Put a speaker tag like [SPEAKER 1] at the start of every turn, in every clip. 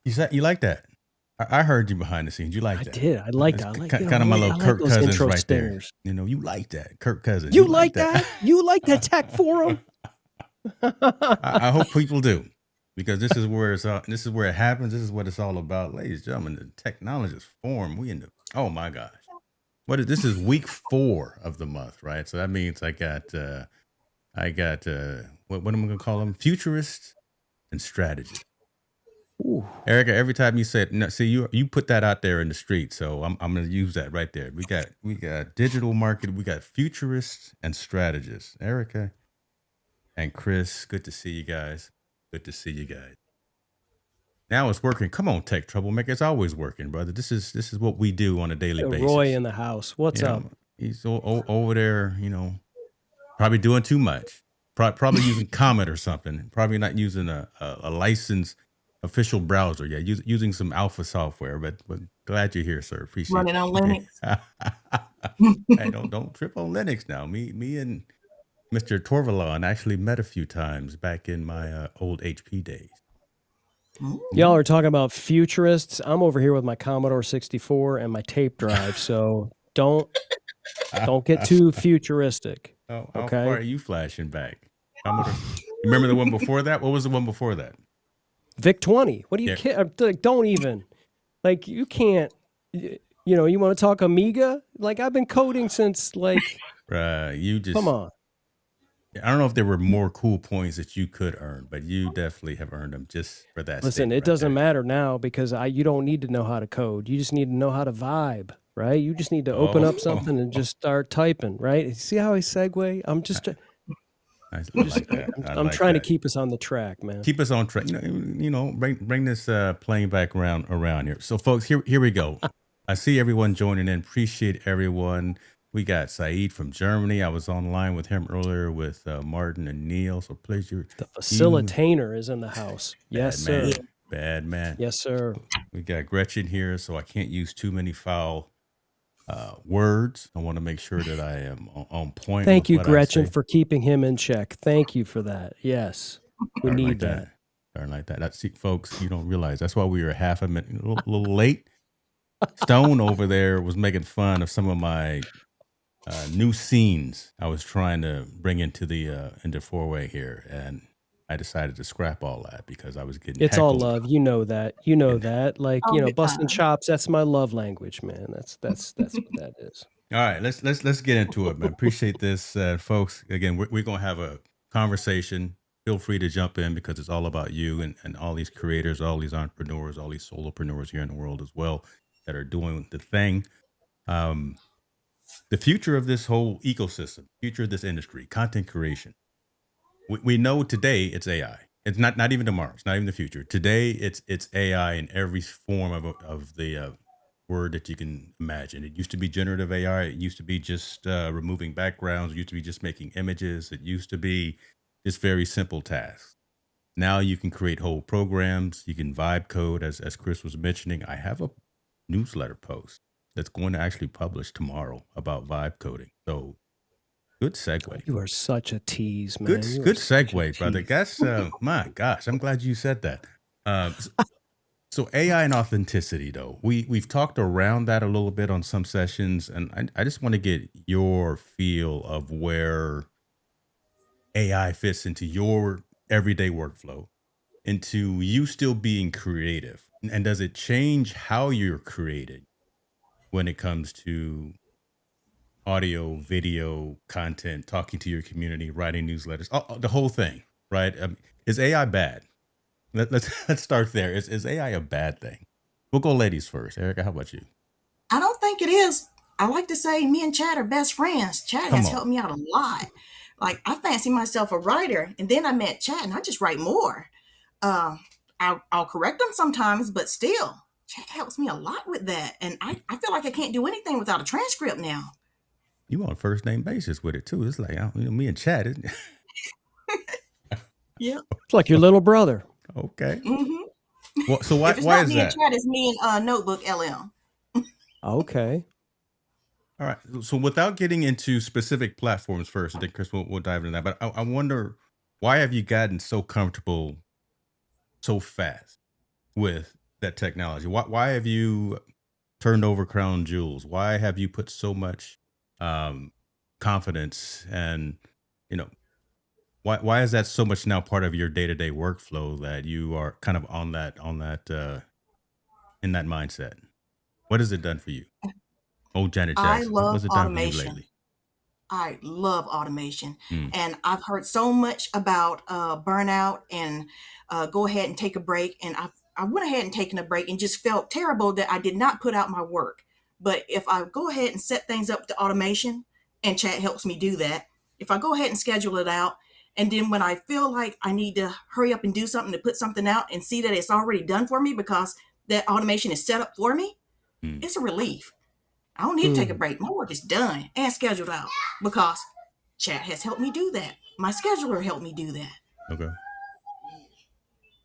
[SPEAKER 1] You like that? I heard you behind the scenes. You like
[SPEAKER 2] I
[SPEAKER 1] that?
[SPEAKER 2] did. I like
[SPEAKER 1] That's
[SPEAKER 2] that. I like,
[SPEAKER 1] kind of my
[SPEAKER 2] I
[SPEAKER 1] little
[SPEAKER 2] like
[SPEAKER 1] Kirk
[SPEAKER 2] those
[SPEAKER 1] Cousins
[SPEAKER 2] intro
[SPEAKER 1] right there.
[SPEAKER 2] stingers.
[SPEAKER 1] You like that, Kirk Cousins.
[SPEAKER 2] You
[SPEAKER 1] You like
[SPEAKER 2] like
[SPEAKER 1] that.
[SPEAKER 2] that? You like that tech forum?
[SPEAKER 1] I hope people do, because this is where this is where it happens. This is what it's all about, ladies and gentlemen. The technologist forum. We in the oh my gosh, this is week 4 of the month, right? So that means I got what am I gonna call them? Futurists and strategists.
[SPEAKER 2] Ooh.
[SPEAKER 1] Erica, every time you said no, see you put that out there in the street, so I'm gonna use that right there. We got digital market, we got futurists and strategists. Erica and Chris, good to see you guys. Good to see you guys. Now it's working. Come on, tech troublemaker. It's always working, brother. This is what we do on a daily basis.
[SPEAKER 2] Roy in the house. What's up?
[SPEAKER 1] He's over there, probably doing too much. Probably using Comet or something. Probably not using a licensed official browser. Yeah, using some alpha software. But glad you're here, sir. Appreciate
[SPEAKER 3] running on Linux.
[SPEAKER 1] Hey, don't trip on Linux now. Me and Mr. Torvalon actually met a few times back in my old HP days.
[SPEAKER 2] Y'all are talking about futurists. I'm over here with my Commodore 64 and my tape drive, so don't get too futuristic.
[SPEAKER 1] How
[SPEAKER 2] okay?
[SPEAKER 1] far are you flashing back? Remember the one before that? What was the one before that?
[SPEAKER 2] VIC-20. What do you don't even. Like, you can't, you want to talk Amiga? Like, I've been coding since, like,
[SPEAKER 1] you just
[SPEAKER 2] come on.
[SPEAKER 1] I don't know if there were more cool points that you could earn, but you definitely have earned them just for that.
[SPEAKER 2] Listen, it doesn't matter now, because you don't need to know how to code. You just need to know how to vibe, right? You just need to open up something and just start typing, right? See how I segue? I'm just I'm trying to keep us on the track, man.
[SPEAKER 1] Keep us on track. Bring this plane back around here. So, folks, here we go. I see everyone joining in. Appreciate everyone. We got Saeed from Germany. I was online with him earlier with Martin and Neil. So pleasure.
[SPEAKER 2] The facilitator is in the house. Yes, sir.
[SPEAKER 1] Bad man.
[SPEAKER 2] Yes, sir.
[SPEAKER 1] We got Gretchen here, so I can't use too many foul words. I want to make sure that I am on point.
[SPEAKER 2] Thank you, Gretchen, for keeping him in check. Thank you for that. Yes, we need that.
[SPEAKER 1] Darn like that. See, folks, you don't realize that's why we were half a minute, a little late. Stone over there was making fun of some of my new scenes I was trying to bring into the four-way here, and I decided to scrap all that because I was getting
[SPEAKER 2] it's
[SPEAKER 1] heckled.
[SPEAKER 2] all love. You know that. Like, busting chops, that's my love language, man. That's what that is.
[SPEAKER 1] All right, let's get into it, man. Appreciate this, folks. Again, we're gonna have a conversation. Feel free to jump in, because it's all about you and all these creators, all these entrepreneurs, all these solopreneurs here in the world as well that are doing the thing. The future of this whole ecosystem, future of this industry, content creation. We know today it's AI. It's not even tomorrow. It's not even the future. Today it's AI in every form of the word that you can imagine. It used to be generative AI. It used to be just removing backgrounds. It used to be just making images. It used to be just very simple tasks. Now you can create whole programs. You can vibe code, as Chris was mentioning. I have a newsletter post that's going to actually publish tomorrow about vibe coding. So good segue.
[SPEAKER 2] You are such a tease, man.
[SPEAKER 1] Good segue, brother. That's my gosh. I'm glad you said that. So AI and authenticity, though, we've talked around that a little bit on some sessions, and I just want to get your feel of where AI fits into your everyday workflow, into you still being creative, and does it change how you're creating when it comes to audio, video, content, talking to your community, writing newsletters, the whole thing, right? Is AI bad? Let's start there. Is AI a bad thing? We'll go ladies first. Erica, how about you?
[SPEAKER 3] I don't think it is. I like to say me and Chad are best friends. Chad has helped me out a lot. Like, I fancy myself a writer, and then I met Chad, and I just write more. I'll correct them sometimes, but still, Chad helps me a lot with that. And I feel like I can't do anything without a transcript now.
[SPEAKER 1] You on a first name basis with it too. It's like me and Chad, isn't it?
[SPEAKER 3] Yeah,
[SPEAKER 2] it's like your little brother.
[SPEAKER 1] Okay.
[SPEAKER 3] Mm-hmm.
[SPEAKER 1] Well, so why is that?
[SPEAKER 3] Me and Chad, it's me and Notebook LM.
[SPEAKER 2] Okay.
[SPEAKER 1] All right. So without getting into specific platforms first, I think Chris we'll dive into that. But I wonder, why have you gotten so comfortable so fast with that technology? Why have you turned over crown jewels? Why have you put so much um, confidence and you know why is that so much now part of your day to day workflow that you are kind of on that in that mindset? What has it done for you? Oh, Janet
[SPEAKER 3] I
[SPEAKER 1] Jackson,
[SPEAKER 3] love
[SPEAKER 1] what's it done for you
[SPEAKER 3] automation.
[SPEAKER 1] lately?
[SPEAKER 3] I love automation.
[SPEAKER 1] Mm,
[SPEAKER 3] And I've heard so much about burnout and go ahead and take a break. And I went ahead and taken a break and just felt terrible that I did not put out my work. But if I go ahead and set things up to automation, and chat helps me do that, if I go ahead and schedule it out, and then when I feel like I need to hurry up and do something to put something out and see that it's already done for me because that automation is set up for me,
[SPEAKER 1] mm,
[SPEAKER 3] it's a relief. I don't need to take a
[SPEAKER 2] Mm.
[SPEAKER 3] break. My work is done and scheduled out because chat has helped me do that. My scheduler helped me do that.
[SPEAKER 1] okay.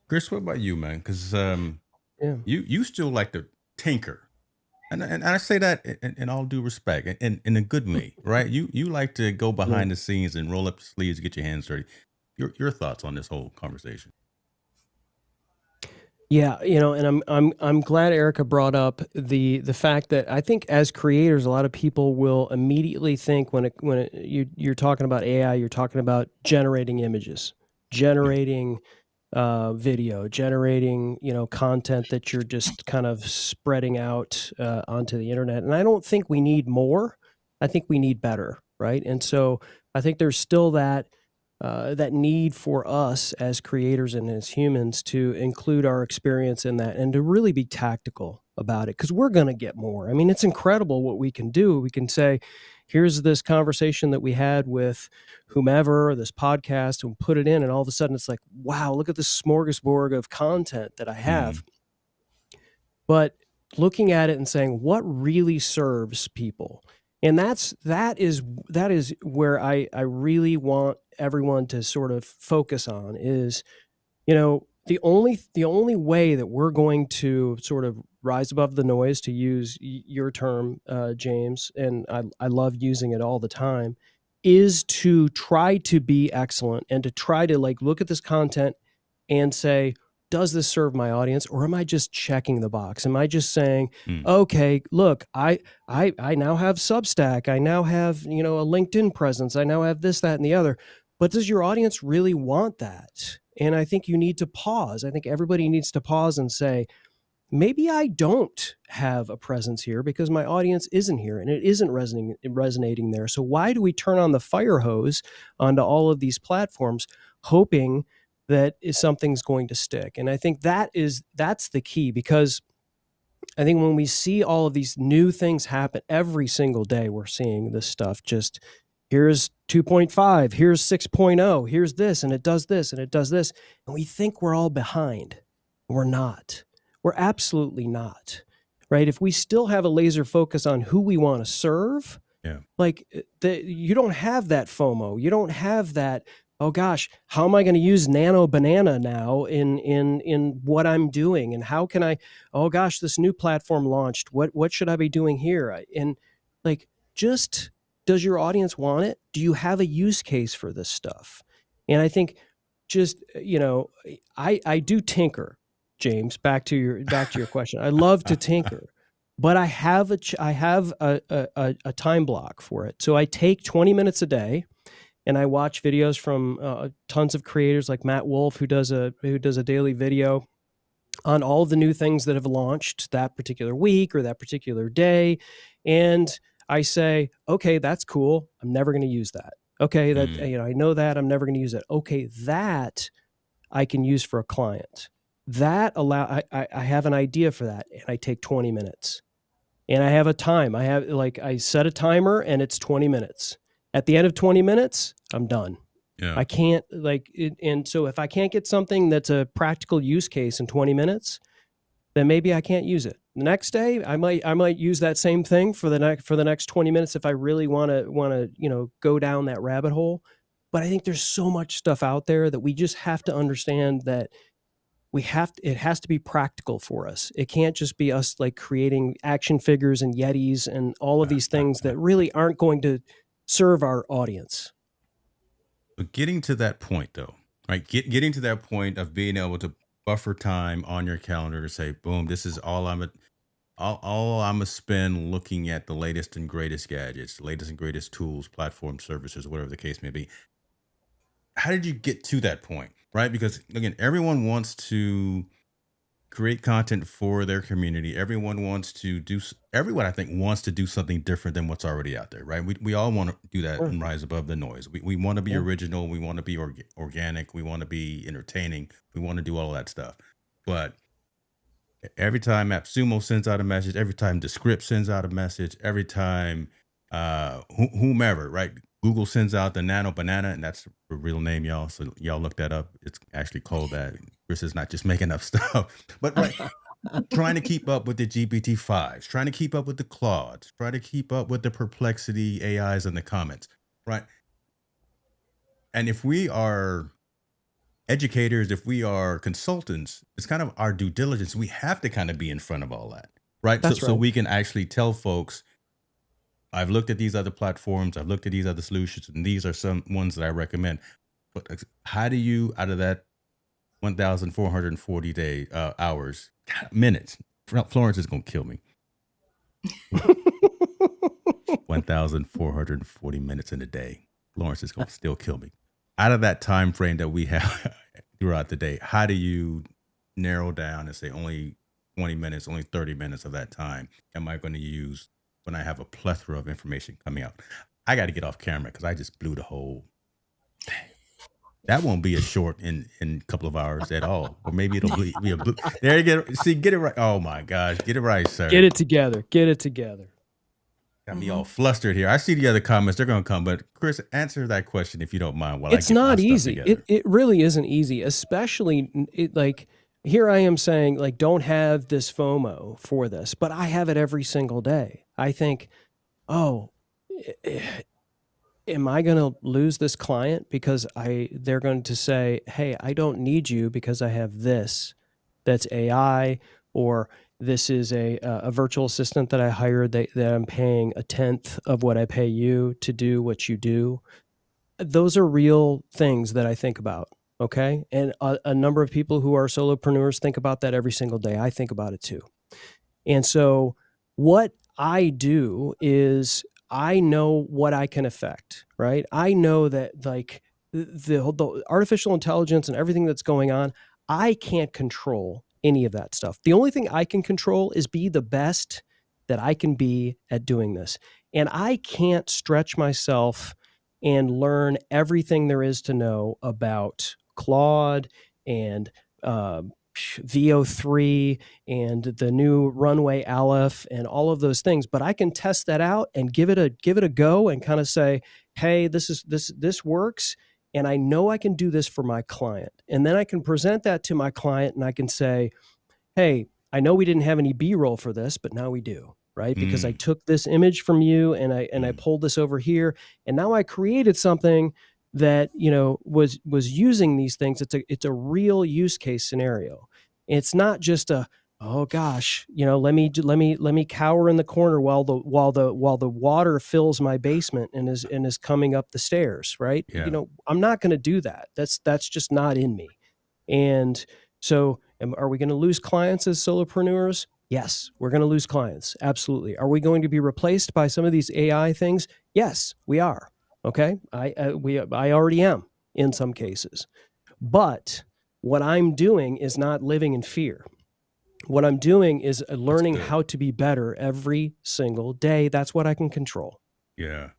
[SPEAKER 1] Chris, what about you, man? Because
[SPEAKER 2] Yeah.
[SPEAKER 1] you still like to tinker. And I say that in all due respect, in a good way, right? You like to go
[SPEAKER 2] Yeah.
[SPEAKER 1] behind the scenes and roll up the sleeves, get your hands dirty. Your thoughts on this whole conversation?
[SPEAKER 2] Yeah, and I'm glad Erica brought up the fact that I think as creators, a lot of people will immediately think you're talking about AI, you're talking about generating images,
[SPEAKER 1] Yeah.
[SPEAKER 2] generating video, generating content that you're just kind of spreading out onto the internet. And I don't think we need more. I think we need better, right? And so I think there's still that need for us as creators and as humans to include our experience in that and to really be tactical about it because we're going to get more. I mean, it's incredible what we can do. We can say, here's this conversation that we had with whomever, or this podcast, and put it in, and all of a sudden it's like, wow, look at this smorgasbord of content that I have.
[SPEAKER 1] Mm,
[SPEAKER 2] But looking at it and saying, what really serves people? And that is where I really want everyone to sort of focus on is, the only way that we're going to sort of rise above the noise, to use your term, James, and I love using it all the time, is to try to be excellent and to try to like look at this content and say, does this serve my audience, or am I just checking the box? Am I just saying,
[SPEAKER 1] mm,
[SPEAKER 2] okay, look, I now have Substack, I now have a LinkedIn presence, I now have this, that, and the other. But does your audience really want that? And I think you need to pause. I think everybody needs to pause and say, maybe I don't have a presence here because my audience isn't here and it isn't resonating there. So why do we turn on the fire hose onto all of these platforms, hoping that something's going to stick? And I think that's the key, because I think when we see all of these new things happen every single day, we're seeing this stuff just, here's 2.5, here's 6.0, here's this, and it does this, and it does this. And we think we're all behind. We're not. We're absolutely not. Right? If we still have a laser focus on who we want to serve,
[SPEAKER 1] yeah.
[SPEAKER 2] like you don't have that FOMO. You don't have that, oh gosh, how am I going to use Nano Banana now in what I'm doing? And how can I, oh gosh, this new platform launched. What should I be doing here? And like, just, does your audience want it? Do you have a use case for this stuff? And I think just, I do tinker, James, back to your question. I love to tinker, but I have a time block for it. So I take 20 minutes a day and I watch videos from tons of creators like Matt Wolf, who does a daily video on all the new things that have launched that particular week or that particular day. And I say, okay, that's cool. I'm never going to use that. Okay, that
[SPEAKER 1] Mm,
[SPEAKER 2] I know that I'm never going to use it. Okay, that I can use for a client. That I have an idea for that, and I take 20 minutes. And I have a time. I set a timer, and it's 20 minutes. At the end of 20 minutes, I'm done.
[SPEAKER 1] yeah.
[SPEAKER 2] I can't and so if I can't get something that's a practical use case in 20 minutes, then maybe I can't use it. The next day, I might use that same thing for the next 20 minutes if I really want to go down that rabbit hole. But I think there's so much stuff out there that we just have to understand that it has to be practical for us. It can't just be us like creating action figures and Yetis and all of these things that really aren't going to serve our audience.
[SPEAKER 1] But getting to that point, though, right? Getting to that point of being able to buffer time on your calendar to say, boom, this is all I'm gonna spend looking at the latest and greatest gadgets, the latest and greatest tools, platform services, whatever the case may be. How did you get to that point? Right? Because again, everyone wants to create content for their community. Everyone wants to everyone I think wants to do something different than what's already out there, right? We all want to do that
[SPEAKER 2] Sure.
[SPEAKER 1] and rise above the noise. We want to be
[SPEAKER 2] Yeah.
[SPEAKER 1] original. We want to be organic. We want to be entertaining. We want to do all of that stuff. But every time AppSumo sends out a message, every time Descript sends out a message, every time whomever, right? Google sends out the Nano Banana, and that's the real name, y'all. So y'all look that up. It's actually called that. Chris is not just making up stuff, but right, trying to keep up with the GPT-5s, trying to keep up with the Claudes, trying to keep up with the Perplexity AIs in the comments, right? And if we are educators, if we are consultants, it's kind of our due diligence. We have to kind of be in front of all that, right? So,
[SPEAKER 2] That's
[SPEAKER 1] so
[SPEAKER 2] right.
[SPEAKER 1] we can actually tell folks, I've looked at these other platforms, I've looked at these other solutions, and these are some ones that I recommend. But how do you, out of that 1,440 hours, minutes, Florence is going to kill me. 1,440 minutes in a day. Florence is going to still kill me. Out of that time frame that we have throughout the day, how do you narrow down and say only 20 minutes, only 30 minutes of that time am I going to use when I have a plethora of information coming out? I got to get off camera because I just blew the whole. That won't be a short in a couple of hours at all, or maybe it'll be a blue. There you go. See, get it right. Oh my gosh, get it right, sir.
[SPEAKER 2] Get it together. Get it together.
[SPEAKER 1] Got me all flustered here. I see the other comments; they're going to come. But Chris, answer that question if you don't mind. While
[SPEAKER 2] It's
[SPEAKER 1] I get my
[SPEAKER 2] not
[SPEAKER 1] stuff
[SPEAKER 2] easy.
[SPEAKER 1] together.
[SPEAKER 2] It really isn't easy, especially like here I am saying like don't have this FOMO for this, but I have it every single day. I think, oh, am I going to lose this client because they're going to say, "Hey, I don't need you because I have this that's AI," or this is a virtual assistant that I hired that I'm paying a tenth of what I pay you to do what you do. Those are real things that I think about. Okay. And a number of people who are solopreneurs think about that every single day. I think about it too. And so what I do is I know what I can affect, right? I know that like the artificial intelligence and everything that's going on, I can't control any of that stuff. The only thing I can control is be the best that I can be at doing this. And I can't stretch myself and learn everything there is to know about Claude and VO3 and the new Runway Aleph and all of those things, but I can test that out and give it a go and kind of say, hey, this works, and I know I can do this for my client. And then I can present that to my client and I can say, hey, I know we didn't have any B-roll for this, but now we do, right? Because I took this image from you and I pulled this over here, and now I created something that was using these things. It's a real use case scenario. It's not just a, oh gosh, let me cower in the corner while the water fills my basement and is coming up the stairs, right?
[SPEAKER 1] Yeah.
[SPEAKER 2] I'm not going to do that. That's just not in me. And so are we going to lose clients as solopreneurs? Yes, we're going to lose clients. Absolutely. Are we going to be replaced by some of these AI things? Yes, we are. Okay. I already am in some cases, but what I'm doing is not living in fear. What I'm doing is learning how to be better every single day. That's what I can control.
[SPEAKER 1] Yeah.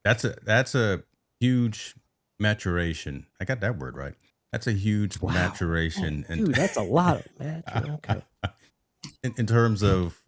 [SPEAKER 1] That's a huge maturation. I got that word right. That's a huge maturation.
[SPEAKER 2] Dude, that's a lot of maturation. Okay.
[SPEAKER 1] In terms of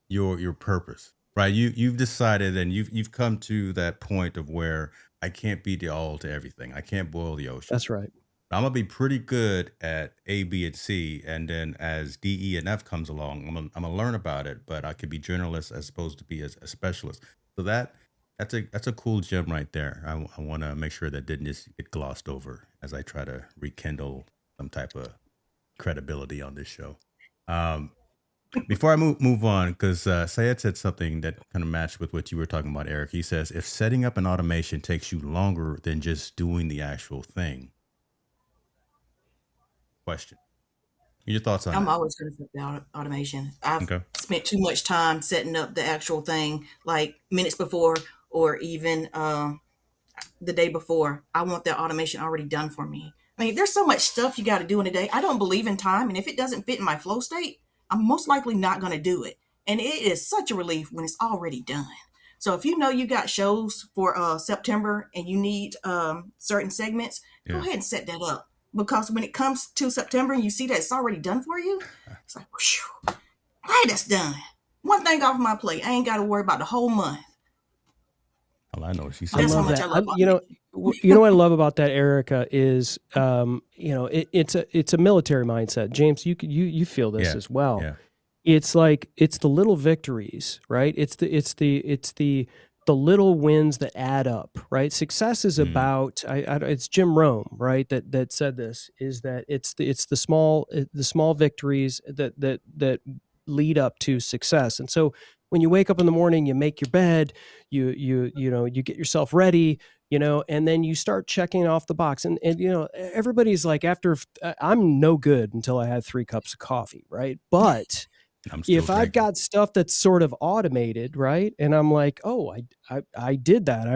[SPEAKER 1] your purpose, right? You've decided and you've come to that point of where I can't be the all to everything. I can't boil the ocean.
[SPEAKER 2] That's right.
[SPEAKER 1] I'm gonna be pretty good at A, B, and C, and then as D, E, and F comes along, I'm gonna learn about it. But I could be generalist as opposed to be a specialist. So that's a cool gem right there. I want to make sure that didn't just get glossed over as I try to rekindle some type of credibility on this show. Before I move on, because Syed said something that kind of matched with what you were talking about, Eric. He says, if setting up an automation takes you longer than just doing the actual thing. Question. Your thoughts on
[SPEAKER 3] I'm
[SPEAKER 1] that?
[SPEAKER 3] always going to the automation. I've
[SPEAKER 1] Okay.
[SPEAKER 3] spent too much time setting up the actual thing, like minutes before or even the day before. I want that automation already done for me. I mean, there's so much stuff you got to do in a day. I don't believe in time, and if it doesn't fit in my flow state, I'm most likely not going to do it. And it is such a relief when it's already done. So if you know you got shows for September and you need certain segments, go
[SPEAKER 1] Yeah.
[SPEAKER 3] ahead and set that up. Because when it comes to September and you see that it's already done for you, it's like, whew, right, that's done. One thing off my plate. I ain't got to worry about the whole month.
[SPEAKER 1] Well, I know what she
[SPEAKER 2] I
[SPEAKER 3] That's
[SPEAKER 1] said.
[SPEAKER 3] how
[SPEAKER 2] love
[SPEAKER 3] much I
[SPEAKER 2] that.
[SPEAKER 3] love
[SPEAKER 2] You know,
[SPEAKER 3] automation.
[SPEAKER 2] you know what I love about that, Erica, is you know, it's a military mindset. James, you feel this
[SPEAKER 1] Yeah.
[SPEAKER 2] as well.
[SPEAKER 1] Yeah.
[SPEAKER 2] It's like it's the little victories, right? It's the little wins that add up, right? Success is about it's Jim Rome, right? That said this, is that it's the small victories that lead up to success. And so when you wake up in the morning, you make your bed, you get yourself ready, and then you start checking off the box. And everybody's like, I'm no good until I had 3 cups of coffee, right? But
[SPEAKER 1] I'm still
[SPEAKER 2] if I've
[SPEAKER 1] drinking.
[SPEAKER 2] got stuff that's sort of automated, right? And I'm like, oh, I did that.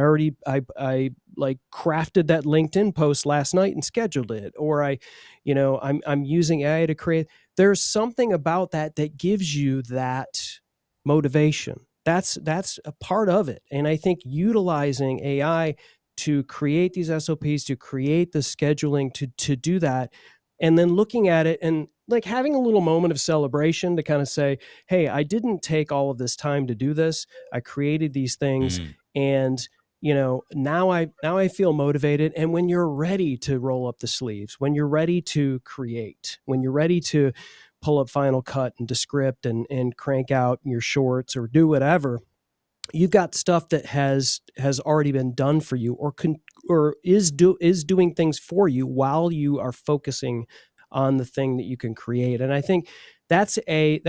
[SPEAKER 2] I like crafted that LinkedIn post last night and scheduled it, or I'm using AI to create. There's something about that gives you that motivation. That's a part of it. And I think utilizing AI to create these SOPs, to create the scheduling, to do that, and then looking at it and like having a little moment of celebration to kind of say, hey, I didn't take all of this time to do this. I created these things,
[SPEAKER 1] Mm.
[SPEAKER 2] and now I feel motivated. And when you're ready to roll up the sleeves, when you're ready to create, when you're ready to pull up Final Cut and Descript and crank out your shorts or do whatever, you've got stuff that has already been done for you, or is doing things for you while you are focusing on the thing that you can create. And I think that's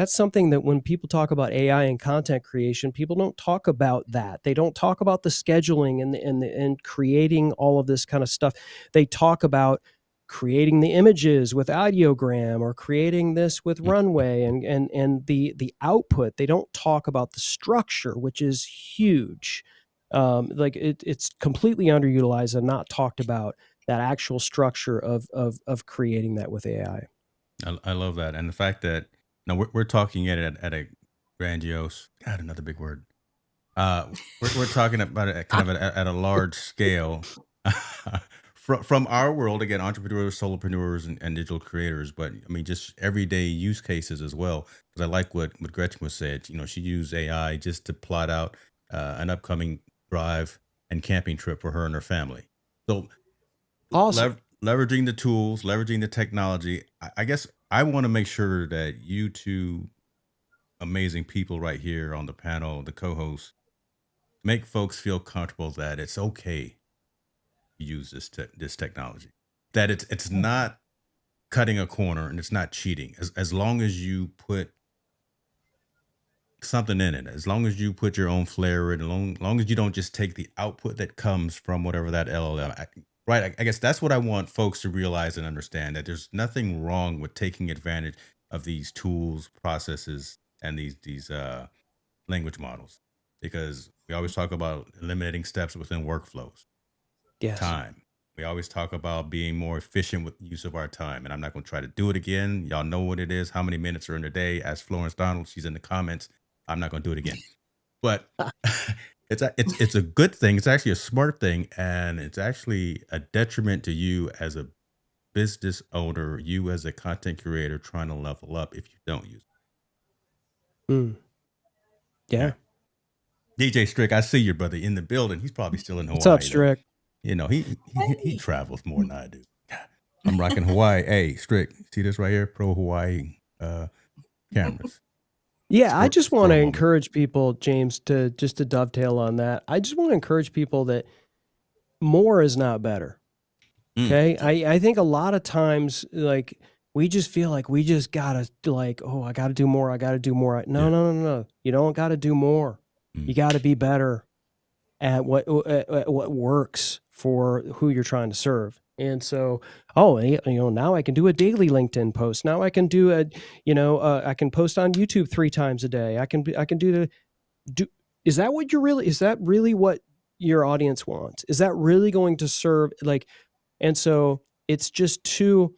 [SPEAKER 2] something that when people talk about AI and content creation, people don't talk about that. They don't talk about the scheduling and creating all of this kind of stuff. They talk about creating the images with Audiogram, or creating this with Runway, and the output. They don't talk about the structure, which is huge. Like it's completely underutilized and not talked about, that actual structure of creating that with AI.
[SPEAKER 1] I love that, and the fact that now we're talking at a grandiose. God, another big word. We're talking about it at kind of at a large scale, from our world again, entrepreneurs, solopreneurs, and digital creators. But I mean, just everyday use cases as well. Because I like what Gretchen was said. She used AI just to plot out an upcoming drive and camping trip for her and her family. So
[SPEAKER 2] Awesome.
[SPEAKER 1] leveraging the tools, leveraging the technology. I guess I want to make sure that you two amazing people right here on the panel, the co-hosts, make folks feel comfortable that it's okay to use this technology. That it's not cutting a corner and it's not cheating. As long as you put something in it, as long as you put your own flair in, long as you don't just take the output that comes from whatever that LLM. Right. I guess that's what I want folks to realize and understand, that there's nothing wrong with taking advantage of these tools, processes, and these language models, because we always talk about eliminating steps within workflows,
[SPEAKER 2] Yes.
[SPEAKER 1] time. We always talk about being more efficient with use of our time. And I'm not going to try to do it again. Y'all know what it is, how many minutes are in a day. As Florence Donald, she's in the comments. I'm not going to do it again. But it's a good thing. It's actually a smart thing, and it's actually a detriment to you as a business owner, you as a content creator trying to level up if you don't use it.
[SPEAKER 2] Mm. Yeah.
[SPEAKER 1] DJ Strick, I see your brother in the building. He's probably still in
[SPEAKER 2] What's up,
[SPEAKER 1] Hawaii though.
[SPEAKER 2] Strick?
[SPEAKER 1] He travels more than I do. I'm rocking Hawaii. Hey, Strick, see this right here? Pro Hawaii cameras.
[SPEAKER 2] Yeah, I just want to
[SPEAKER 1] moment.
[SPEAKER 2] encourage people, James, to dovetail on that. I just want to encourage people that more is not better. Okay. I think a lot of times, like, we just feel like we just gotta I gotta do more. I gotta do more. No. You don't gotta do more. You gotta be better at what works for who you're trying to serve. And so, now I can do a daily LinkedIn post. Now I can do I can post on YouTube 3 times a day. I can do is that really what your audience wants? Is that really going to serve and so it's too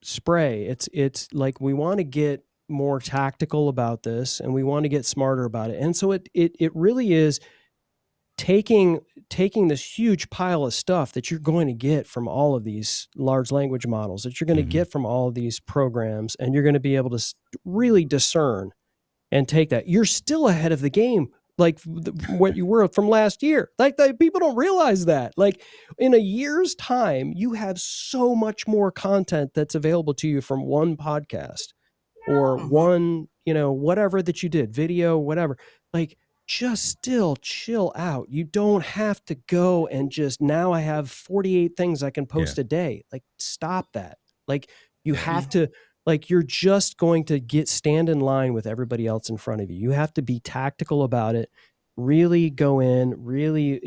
[SPEAKER 2] spray. It's like we want to get more tactical about this and we want to get smarter about it. And so it really is taking this huge pile of stuff that you're going to get from all of these large language models, that you're going to get from all of these programs, and you're going to be able to really discern and take that. You're still ahead of the game, like what you were from last year. Like people don't realize that. Like in a year's time, you have so much more content that's available to you from one podcast or one, whatever that you did, video, whatever. Like, just still chill out. You don't have to go and now I have 48 things I can post a day. Like, stop that. Like, you have to, like, you're just going to stand in line with everybody else in front of you. You have to be tactical about it. Really go in, really,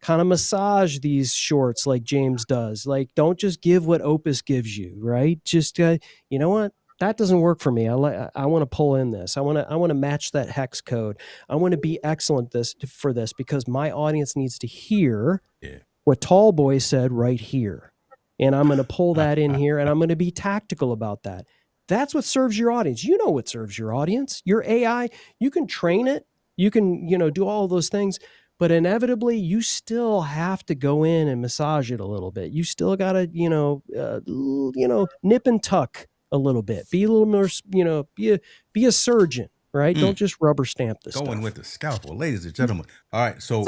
[SPEAKER 2] kind of massage these shorts like James does. Like, don't just give what Opus gives you, right? Just, you know what? That doesn't work for me. I want to pull in this. I want to match that hex code. I want to be excellent for this because my audience needs to hear what Tall Boy said right here. And I'm going to pull that in here and I'm going to be tactical about that. That's what serves your audience. You know what serves your audience. Your AI, you can train it. You can, do all those things, but inevitably you still have to go in and massage it a little bit. You still got to, nip and tuck a little bit. Be a little more, be a surgeon, right? Don't just rubber stamp this
[SPEAKER 1] Going
[SPEAKER 2] stuff.
[SPEAKER 1] with the scalpel, ladies and gentlemen. All right, so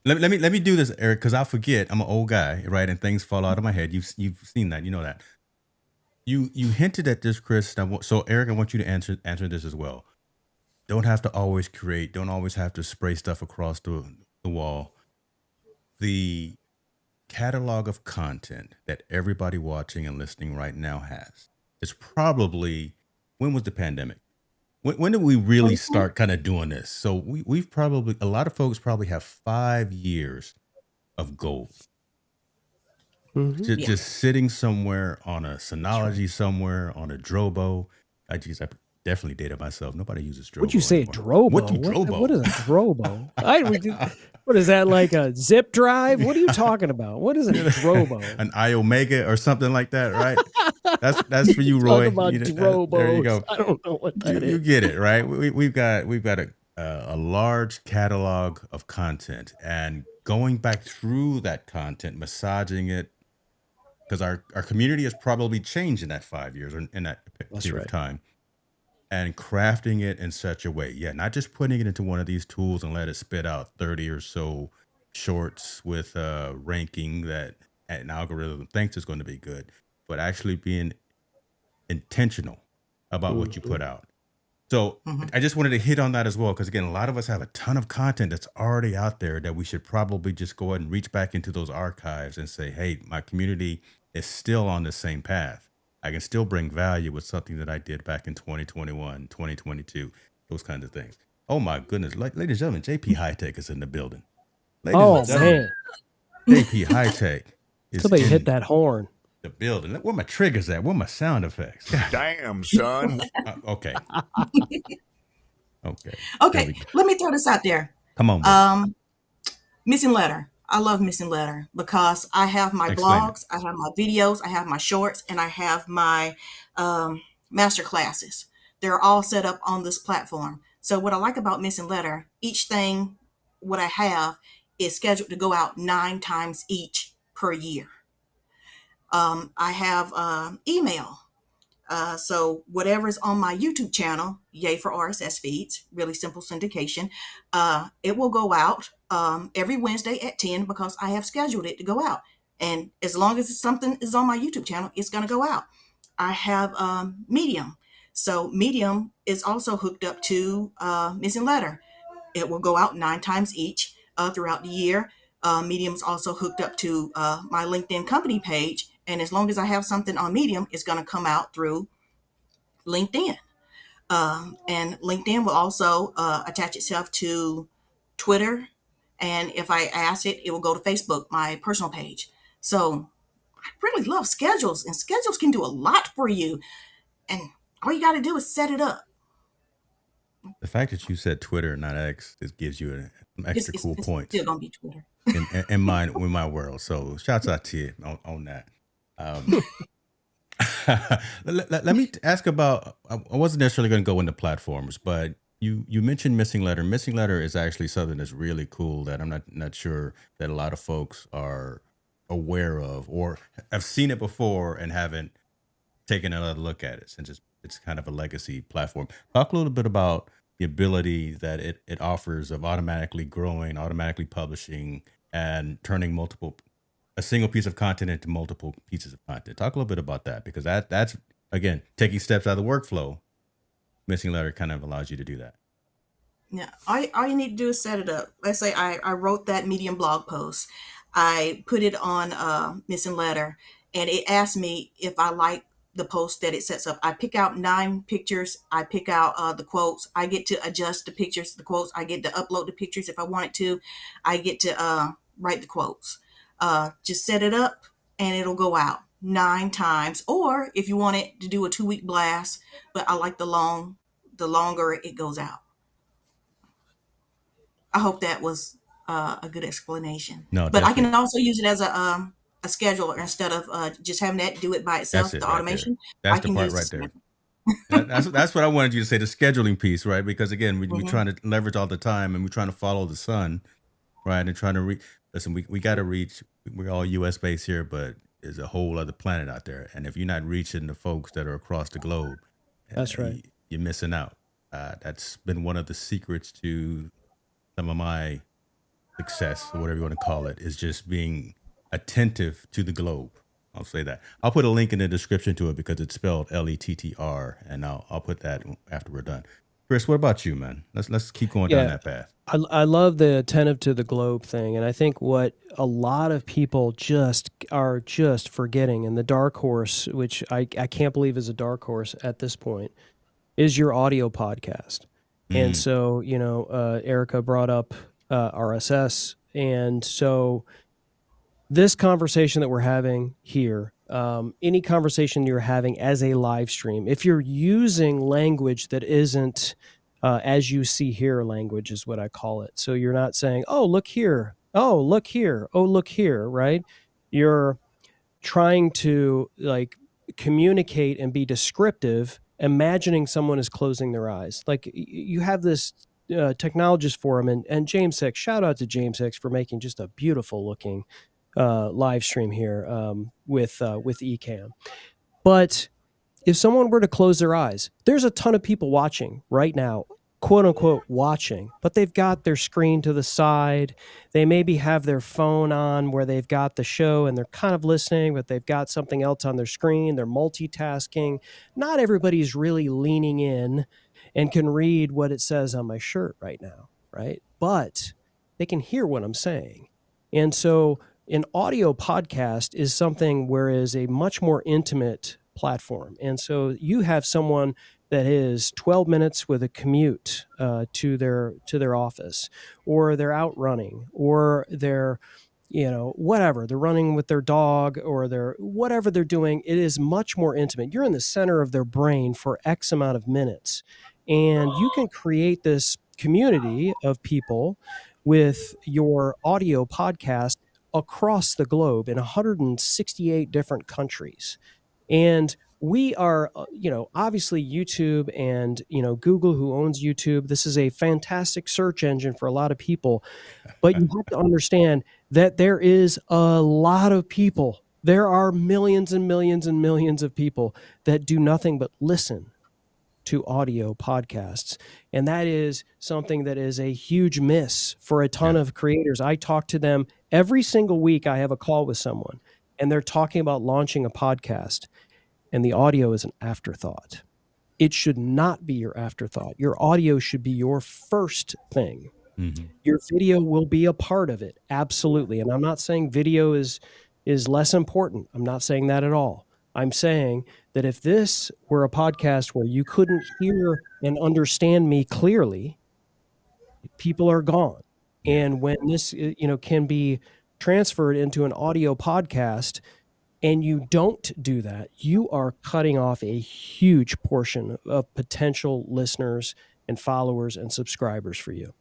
[SPEAKER 1] let me do this, Eric, because I'll forget. I'm an old guy, right? And things fall out of my head. You've seen that, you know that. You hinted at this, Chris. So Eric, I want you to answer this as well. Don't have to always create. Don't always have to spray stuff across the wall. The catalog of content that everybody watching and listening right now has is probably, when was the pandemic? When did we really start kind of doing this? So we've probably, a lot of folks probably have 5 years of gold. Just sitting somewhere on a Synology, somewhere on a Drobo. I definitely dated myself. Nobody uses Drobo.
[SPEAKER 2] What'd you say,
[SPEAKER 1] anymore.
[SPEAKER 2] Drobo?
[SPEAKER 1] What Drobo?
[SPEAKER 2] What is a Drobo? What is that, like a zip drive? What are you talking about? What is a Drobo?
[SPEAKER 1] An iOmega or something like that, right? That's for you, Roy.
[SPEAKER 2] About Drobos.
[SPEAKER 1] There you go.
[SPEAKER 2] I don't know what that is.
[SPEAKER 1] You get it, right? We've got a large catalog of content, and going back through that content, massaging it, because our community has probably changed in that 5 years or in that period of time, and crafting it in such a way, not just putting it into one of these tools and let it spit out 30 or so shorts with ranking that an algorithm thinks is going to be good, but actually being intentional about what you put out. So I just wanted to hit on that as well, because again, a lot of us have a ton of content that's already out there that we should probably just go ahead and reach back into those archives and say, hey, my community is still on the same path. I can still bring value with something that I did back in 2021, 2022, those kinds of things. Oh my goodness. Ladies and gentlemen, JP High-Tech is in the building.
[SPEAKER 2] Man.
[SPEAKER 1] JP High-Tech is
[SPEAKER 2] Somebody hit that horn.
[SPEAKER 1] The building. Where my triggers at? Where my sound effects?
[SPEAKER 4] Damn, son.
[SPEAKER 1] Okay.
[SPEAKER 3] Okay. Let me throw this out there.
[SPEAKER 1] Come on.
[SPEAKER 3] Missing Letter. I love Missing Letter because I have my blogs, I have my videos, I have my shorts, and I have my master classes. They're all set up on this platform. So what I like about Missing Letter, each thing, what I have is scheduled to go out 9 times each per year. I have email. So whatever's on my YouTube channel, yay for RSS feeds, really simple syndication, it will go out every Wednesday at 10 because I have scheduled it to go out. And as long as something is on my YouTube channel, it's going to go out. I have Medium. So Medium is also hooked up to Missing Letter. It will go out 9 times each throughout the year. Medium's also hooked up to my LinkedIn company page. And as long as I have something on Medium, it's going to come out through LinkedIn. And LinkedIn will also attach itself to Twitter. And if I ask it, it will go to Facebook, my personal page. So I really love schedules, and schedules can do a lot for you. And all you got to do is set it up.
[SPEAKER 1] The fact that you said Twitter, not X, just gives you an extra cool
[SPEAKER 3] It's
[SPEAKER 1] points
[SPEAKER 3] still gonna be Twitter.
[SPEAKER 1] in my world. So shouts out to you on that. Let me ask about. I wasn't necessarily going to go into platforms, but you mentioned Missing Letter. Missing Letter is actually something that's really cool that I'm not sure that a lot of folks are aware of or have seen it before and haven't taken another look at it, since it's kind of a legacy platform. Talk a little bit about the ability that it offers of automatically growing, automatically publishing, and turning a single piece of content into multiple pieces of content. Talk a little bit about that, because that's again taking steps out of the workflow. Missing Letter kind of allows you to do that.
[SPEAKER 3] Yeah, all you need to do is set it up. Let's say I wrote that Medium blog post. I put it on Missing Letter, and it asked me if I like the post that it sets up. I pick out 9 pictures. I pick out the quotes. I get to adjust the pictures, the quotes. I get to upload the pictures if I wanted to. I get to write the quotes. Just set it up, and it'll go out 9 times. Or if you want it to do a 2-week blast, but I like the longer it goes out. I hope that was a good explanation.
[SPEAKER 1] No,
[SPEAKER 3] but I can
[SPEAKER 1] definitely.
[SPEAKER 3] also use it as a scheduler instead of just having that do it by itself.
[SPEAKER 1] That's it
[SPEAKER 3] The
[SPEAKER 1] right there.
[SPEAKER 3] automation.
[SPEAKER 1] That's
[SPEAKER 3] I
[SPEAKER 1] the
[SPEAKER 3] can
[SPEAKER 1] part
[SPEAKER 3] use the
[SPEAKER 1] right there.
[SPEAKER 3] schedule.
[SPEAKER 1] That's what I wanted you to say, the scheduling piece, right? Because again, we're
[SPEAKER 3] Mhm.
[SPEAKER 1] trying to leverage all the time, and we're trying to follow the sun, right? And trying to listen, we got to reach. We're all U.S. based here, but there's a whole other planet out there, and if you're not reaching the folks that are across the globe,
[SPEAKER 2] That's right.
[SPEAKER 1] you're missing out. That's been one of the secrets to some of my success, or whatever you want to call it, is just being attentive to the globe. I'll say that. I'll put a link in the description to it because it's spelled Lettr, and I'll put that after we're done. Chris, what about you, man? Let's keep going down
[SPEAKER 2] Yeah,
[SPEAKER 1] that path.
[SPEAKER 2] I love the attentive to the globe thing, and I think what a lot of people are just forgetting, and the dark horse, which I can't believe is a dark horse at this point, is your audio podcast. And so, Erica brought up RSS, and so this conversation that we're having here, any conversation you're having as a live stream, if you're using language that isn't as you see here language is what I call it. So you're not saying, oh, look here. Oh, look here. Oh, look here. Right. You're trying to like communicate and be descriptive, imagining someone is closing their eyes. Like you have this technologist forum, and James Hicks, shout out to James Hicks for making just a beautiful looking live stream here with Ecamm. But if someone were to close their eyes, there's a ton of people watching right now, quote unquote watching, but they've got their screen to the side. They maybe have their phone on where they've got the show and they're kind of listening, but they've got something else on their screen. They're multitasking. Not everybody's really leaning in and can read what it says on my shirt right now, right? But they can hear what I'm saying. And so an audio podcast is something where it is a much more intimate platform. And so you have someone that is 12 minutes with a commute to their office, or they're out running, or they're whatever, they're running with their dog, or they're whatever they're doing. It is much more intimate. You're in the center of their brain for X amount of minutes, and you can create this community of people with your audio podcast across the globe in 168 different countries. And we are, obviously YouTube and, Google, who owns YouTube, this is a fantastic search engine for a lot of people. But you have to understand that there is a lot of people. There are millions and millions and millions of people that do nothing but listen to audio podcasts. And that is something that is a huge miss for a ton of creators. I talk to them every single week. I have a call with someone, and they're talking about launching a podcast, and the audio is an afterthought. It should not be your afterthought. Your audio should be your first thing.
[SPEAKER 1] Mm-hmm.
[SPEAKER 2] Your video will be a part of it. Absolutely. And I'm not saying video is less important. I'm not saying that at all. I'm saying that if this were a podcast where you couldn't hear and understand me clearly, people are gone. And when this, can be transfer it into an audio podcast, and you don't do that, you are cutting off a huge portion of potential listeners and followers and subscribers for you.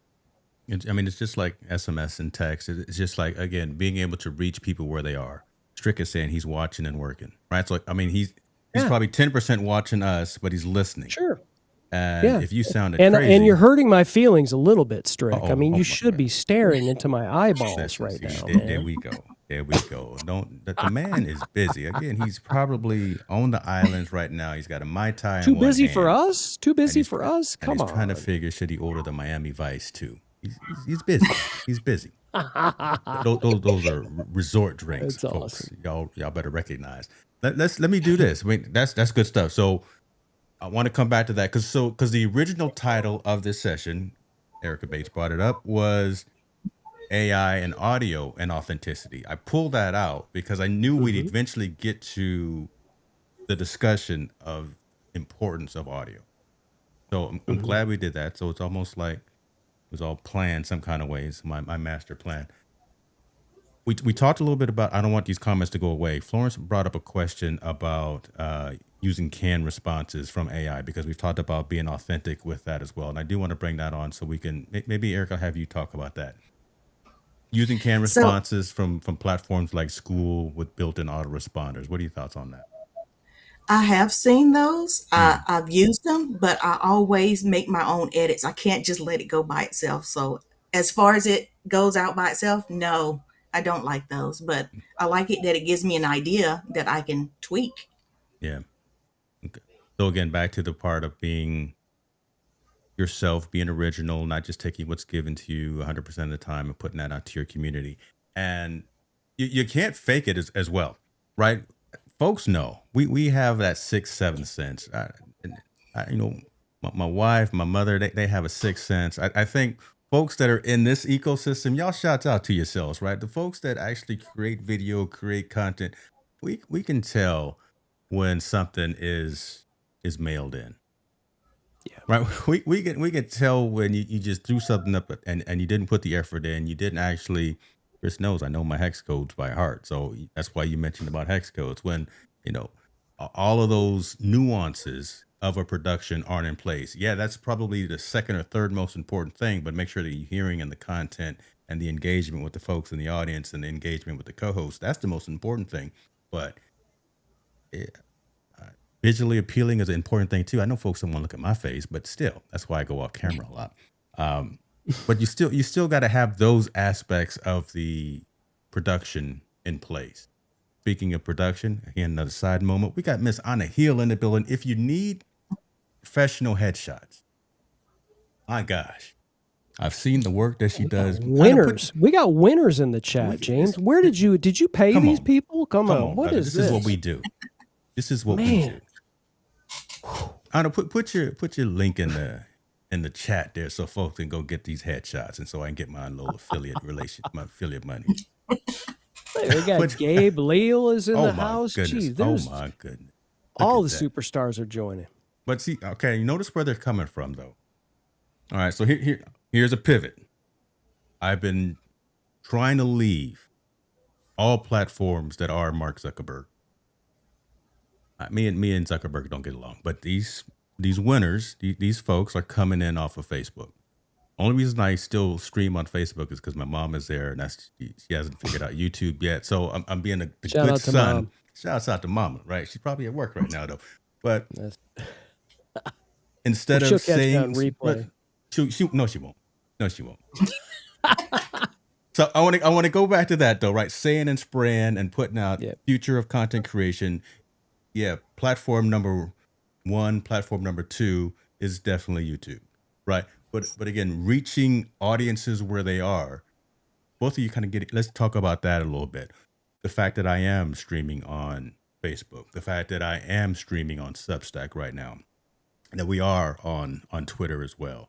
[SPEAKER 1] I mean, it's just like SMS and text. It's just like, again, being able to reach people where they are. Strick is saying he's watching and working, right? So, I mean, he's probably 10% watching us, but he's listening.
[SPEAKER 2] Sure.
[SPEAKER 1] And if you sounded
[SPEAKER 2] and
[SPEAKER 1] crazy,
[SPEAKER 2] and you're hurting my feelings a little bit, Strick. I mean,
[SPEAKER 1] oh
[SPEAKER 2] you
[SPEAKER 1] my
[SPEAKER 2] should
[SPEAKER 1] God.
[SPEAKER 2] be staring into my eyeballs right
[SPEAKER 1] See,
[SPEAKER 2] now.
[SPEAKER 1] there we go. There we go. The man is busy. Again, he's probably on the islands right now. He's got a Mai Tai in
[SPEAKER 2] Too
[SPEAKER 1] one
[SPEAKER 2] busy for
[SPEAKER 1] hand,
[SPEAKER 2] us? Too busy for us?
[SPEAKER 1] and
[SPEAKER 2] Come
[SPEAKER 1] he's
[SPEAKER 2] on.
[SPEAKER 1] trying to figure, should he order the Miami Vice too? He's busy. He's busy. Those are resort drinks,
[SPEAKER 2] That's
[SPEAKER 1] folks.
[SPEAKER 2] awesome.
[SPEAKER 1] Y'all better recognize. Let me do this. I mean, that's good stuff. So I want to come back to that because the original title of this session, Erica Bates brought it up, was AI and audio and authenticity. I pulled that out because I knew we'd eventually get to the discussion of importance of audio. So I'm glad we did that. So it's almost like it was all planned some kind of ways, my master plan. We talked a little bit about, I don't want these comments to go away. Florence brought up a question about using canned responses from AI, because we've talked about being authentic with that as well. And I do want to bring that on so we can, maybe Eric, I'll have you talk about that. Using canned responses from platforms like School with built-in autoresponders. What are your thoughts on that?
[SPEAKER 3] I have seen those. I've used them, but I always make my own edits. I can't just let it go by itself. So as far as it goes out by itself, no, I don't like those. But I like it that it gives me an idea that I can tweak.
[SPEAKER 1] Yeah. Okay. So again, back to the part of being yourself, being original, not just taking what's given to you 100% of the time and putting that out to your community. And you can't fake it as well, right? Folks know we have that 6th, 7th sense. You know, my wife, my mother, they have a 6th sense. I think folks that are in this ecosystem, y'all shout out to yourselves, right? The folks that actually create video, create content, we can tell when something is mailed in.
[SPEAKER 2] Yeah.
[SPEAKER 1] Right. We can tell when you just threw something up and you didn't put the effort in. You didn't actually. Chris knows I know my hex codes by heart, so that's why you mentioned about hex codes. When all of those nuances of a production aren't in place. Yeah, that's probably the second or third most important thing. But make sure that you're hearing in the content and the engagement with the folks in the audience and the engagement with the co-host. That's the most important thing. But visually appealing is an important thing too. I know folks don't want to look at my face, but still, that's why I go off camera a lot. But you still got to have those aspects of the production in place. Speaking of production, again, another side moment. We got Miss Anna Hill in the building. If you need professional headshots, my gosh, I've seen the work that she does.
[SPEAKER 2] Winners. We got winners in the chat, James. Where did you pay these people? Come on. What
[SPEAKER 1] brother.
[SPEAKER 2] is this?
[SPEAKER 1] This is what we do. This is what we do. Anna, put your link in the chat there so folks can go get these headshots, and so I can get my little my affiliate money.
[SPEAKER 2] We got Gabe Leal is in the house.
[SPEAKER 1] Goodness.
[SPEAKER 2] Jeez,
[SPEAKER 1] My goodness.
[SPEAKER 2] All the superstars are joining.
[SPEAKER 1] But see, okay, you notice where they're coming from, though. All right, so here's a pivot. I've been trying to leave all platforms that are Mark Zuckerberg. Me and Zuckerberg don't get along, but these winners, these folks are coming in off of Facebook. Only reason I still stream on Facebook is because my mom is there, and she hasn't figured out YouTube yet. So I'm being a good son.
[SPEAKER 2] Mom.
[SPEAKER 1] Shouts out to Mama, right? She's probably at work right now though. But instead of saying
[SPEAKER 2] replay,
[SPEAKER 1] no, she won't. No, she won't. So I want to go back to that though, right? Saying and spraying and putting out future of content creation. Yeah, platform number 1, platform number 2 is definitely YouTube, right? But again, reaching audiences where they are. Both of you kind of get it. Let's talk about that a little bit. The fact that I am streaming on Facebook, the fact that I am streaming on Substack right now, and that we are on Twitter as well.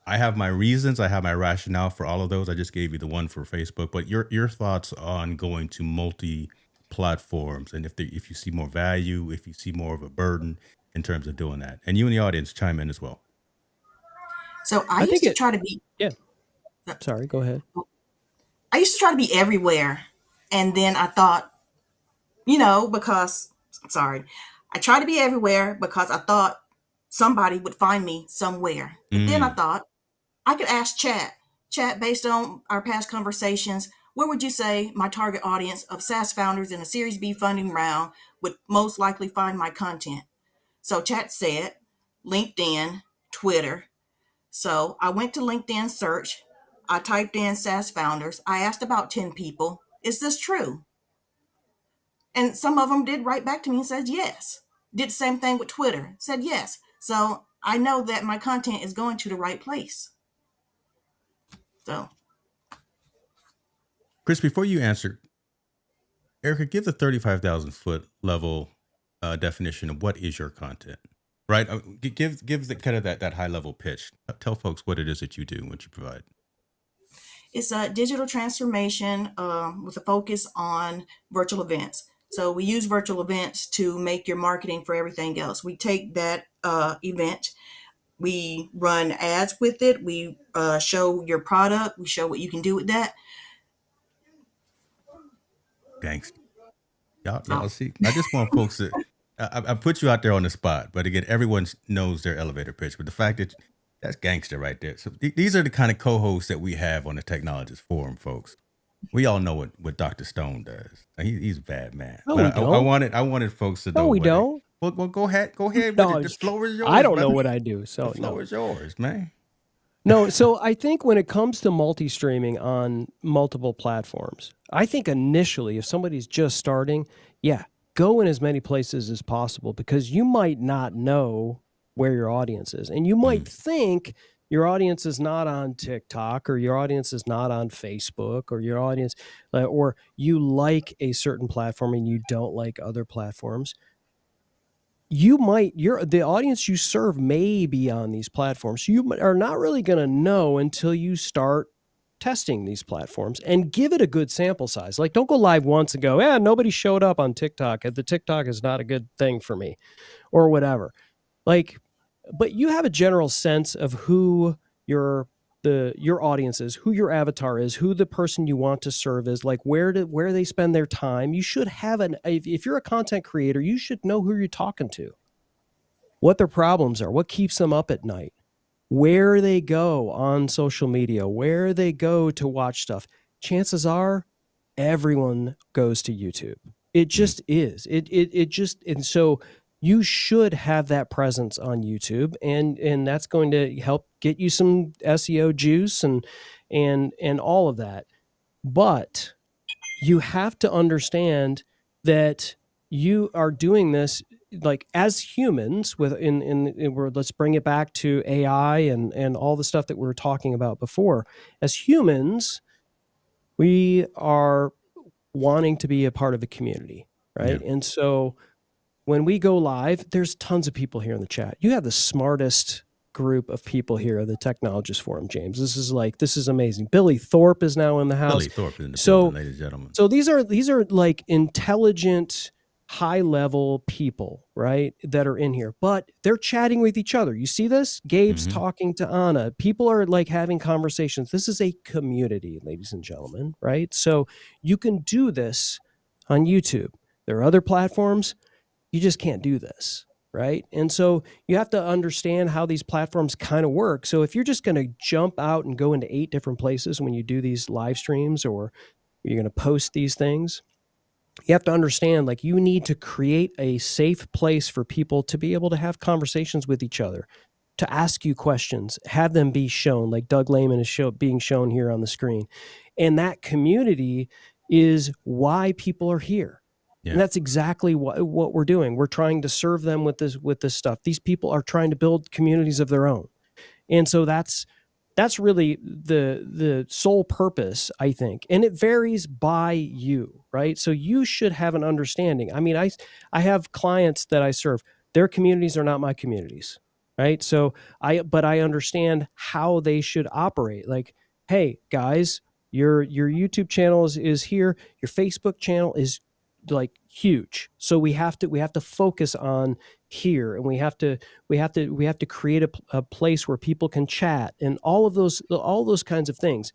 [SPEAKER 1] I have my reasons. I have my rationale for all of those. I just gave you the one for Facebook, but your thoughts on going to multi-platforms, and if you see more value, if you see more of a burden in terms of doing that, and you in the audience chime in as well.
[SPEAKER 3] So I used to try to be.
[SPEAKER 2] Yeah. Sorry, go ahead.
[SPEAKER 3] I I used to try to be everywhere. And then I thought, because, sorry, I tried to be everywhere because I thought somebody would find me somewhere. But then I thought I could ask Chat based on our past conversations. Where would you say my target audience of SaaS founders in a Series B funding round would most likely find my content? So Chat said LinkedIn, Twitter. So I went to LinkedIn search. I typed in SaaS founders. I asked about 10 people, is this true? And some of them did write back to me and said yes. Did the same thing with Twitter, said yes. So I know that my content is going to the right place. So,
[SPEAKER 1] Chris, before you answer, Erica, give the 35,000 foot level definition of what is your content, right? Give the kind of that high level pitch. Tell folks what it is that you do, what you provide.
[SPEAKER 3] It's a digital transformation with a focus on virtual events. So we use virtual events to make your marketing for everything else. We take that event, we run ads with it, we show your product, we show what you can do with that.
[SPEAKER 1] Gangster. Y'all see, I just want folks to, I put you out there on the spot, but again, everyone knows their elevator pitch, but the fact that that's gangster right there. So these are the kind of co-hosts that we have on the Technologist Forum, folks. We all know what Dr. Stone does. He's a bad man.
[SPEAKER 2] No,
[SPEAKER 1] but
[SPEAKER 2] we don't.
[SPEAKER 1] I wanted folks to know.
[SPEAKER 2] No, we don't.
[SPEAKER 1] Well, go ahead. Go ahead.
[SPEAKER 2] No,
[SPEAKER 1] The floor is yours.
[SPEAKER 2] I don't know
[SPEAKER 1] brother.
[SPEAKER 2] what I do. So
[SPEAKER 1] The floor is yours, man.
[SPEAKER 2] No, so I think when it comes to multi-streaming on multiple platforms, I think initially if somebody's just starting, yeah, go in as many places as possible because you might not know where your audience is. And you might think your audience is not on TikTok or your audience is not on Facebook or your audience, or you like a certain platform and you don't like other platforms. The audience you serve may be on these platforms. You are not really going to know until you start testing these platforms and give it a good sample size. Like, don't go live once and go, nobody showed up on TikTok. The TikTok is not a good thing for me or whatever. Like, but you have a general sense of who your audience is, who your avatar is, who the person you want to serve is, like where they spend their time. You should have if you're a content creator, you should know who you're talking to, what their problems are, what keeps them up at night, where they go on social media, where they go to watch stuff. Chances are everyone goes to YouTube. It just is. And so you should have that presence on YouTube, and that's going to help get you some SEO juice and all of that. But you have to understand that you are doing this like as humans let's bring it back to AI and all the stuff that we were talking about before. As humans, we are wanting to be a part of a community, right? Yeah. And so when we go live, there's tons of people here in the chat. You have the smartest group of people here at the Technologist Forum, James. This is amazing. Billy Thorpe is now in the house.
[SPEAKER 1] Billy Thorpe is in the building, ladies and gentlemen.
[SPEAKER 2] So these are like intelligent, high-level people, right, that are in here, but they're chatting with each other. You see this? Gabe's talking to Anna. People are like having conversations. This is a community, ladies and gentlemen, right? So you can do this on YouTube. There are other platforms. You just can't do this, right? And so you have to understand how these platforms kind of work. So if you're just going to jump out and go into 8 different places when you do these live streams or you're going to post these things, you have to understand, like, you need to create a safe place for people to be able to have conversations with each other, to ask you questions, have them be shown, like Doug Lehman is being shown here on the screen. And that community is why people are here. Yeah. And that's exactly what we're doing. We're trying to serve them with this stuff. These people are trying to build communities of their own. And so that's really the sole purpose, I think. And it varies by you, right? So you should have an understanding. I mean, I have clients that I serve. Their communities are not my communities, right? So but I understand how they should operate. Like, hey, guys, your YouTube channel is here. Your Facebook channel is like huge. So we have to focus on here, and we have to create a place where people can chat and all those kinds of things.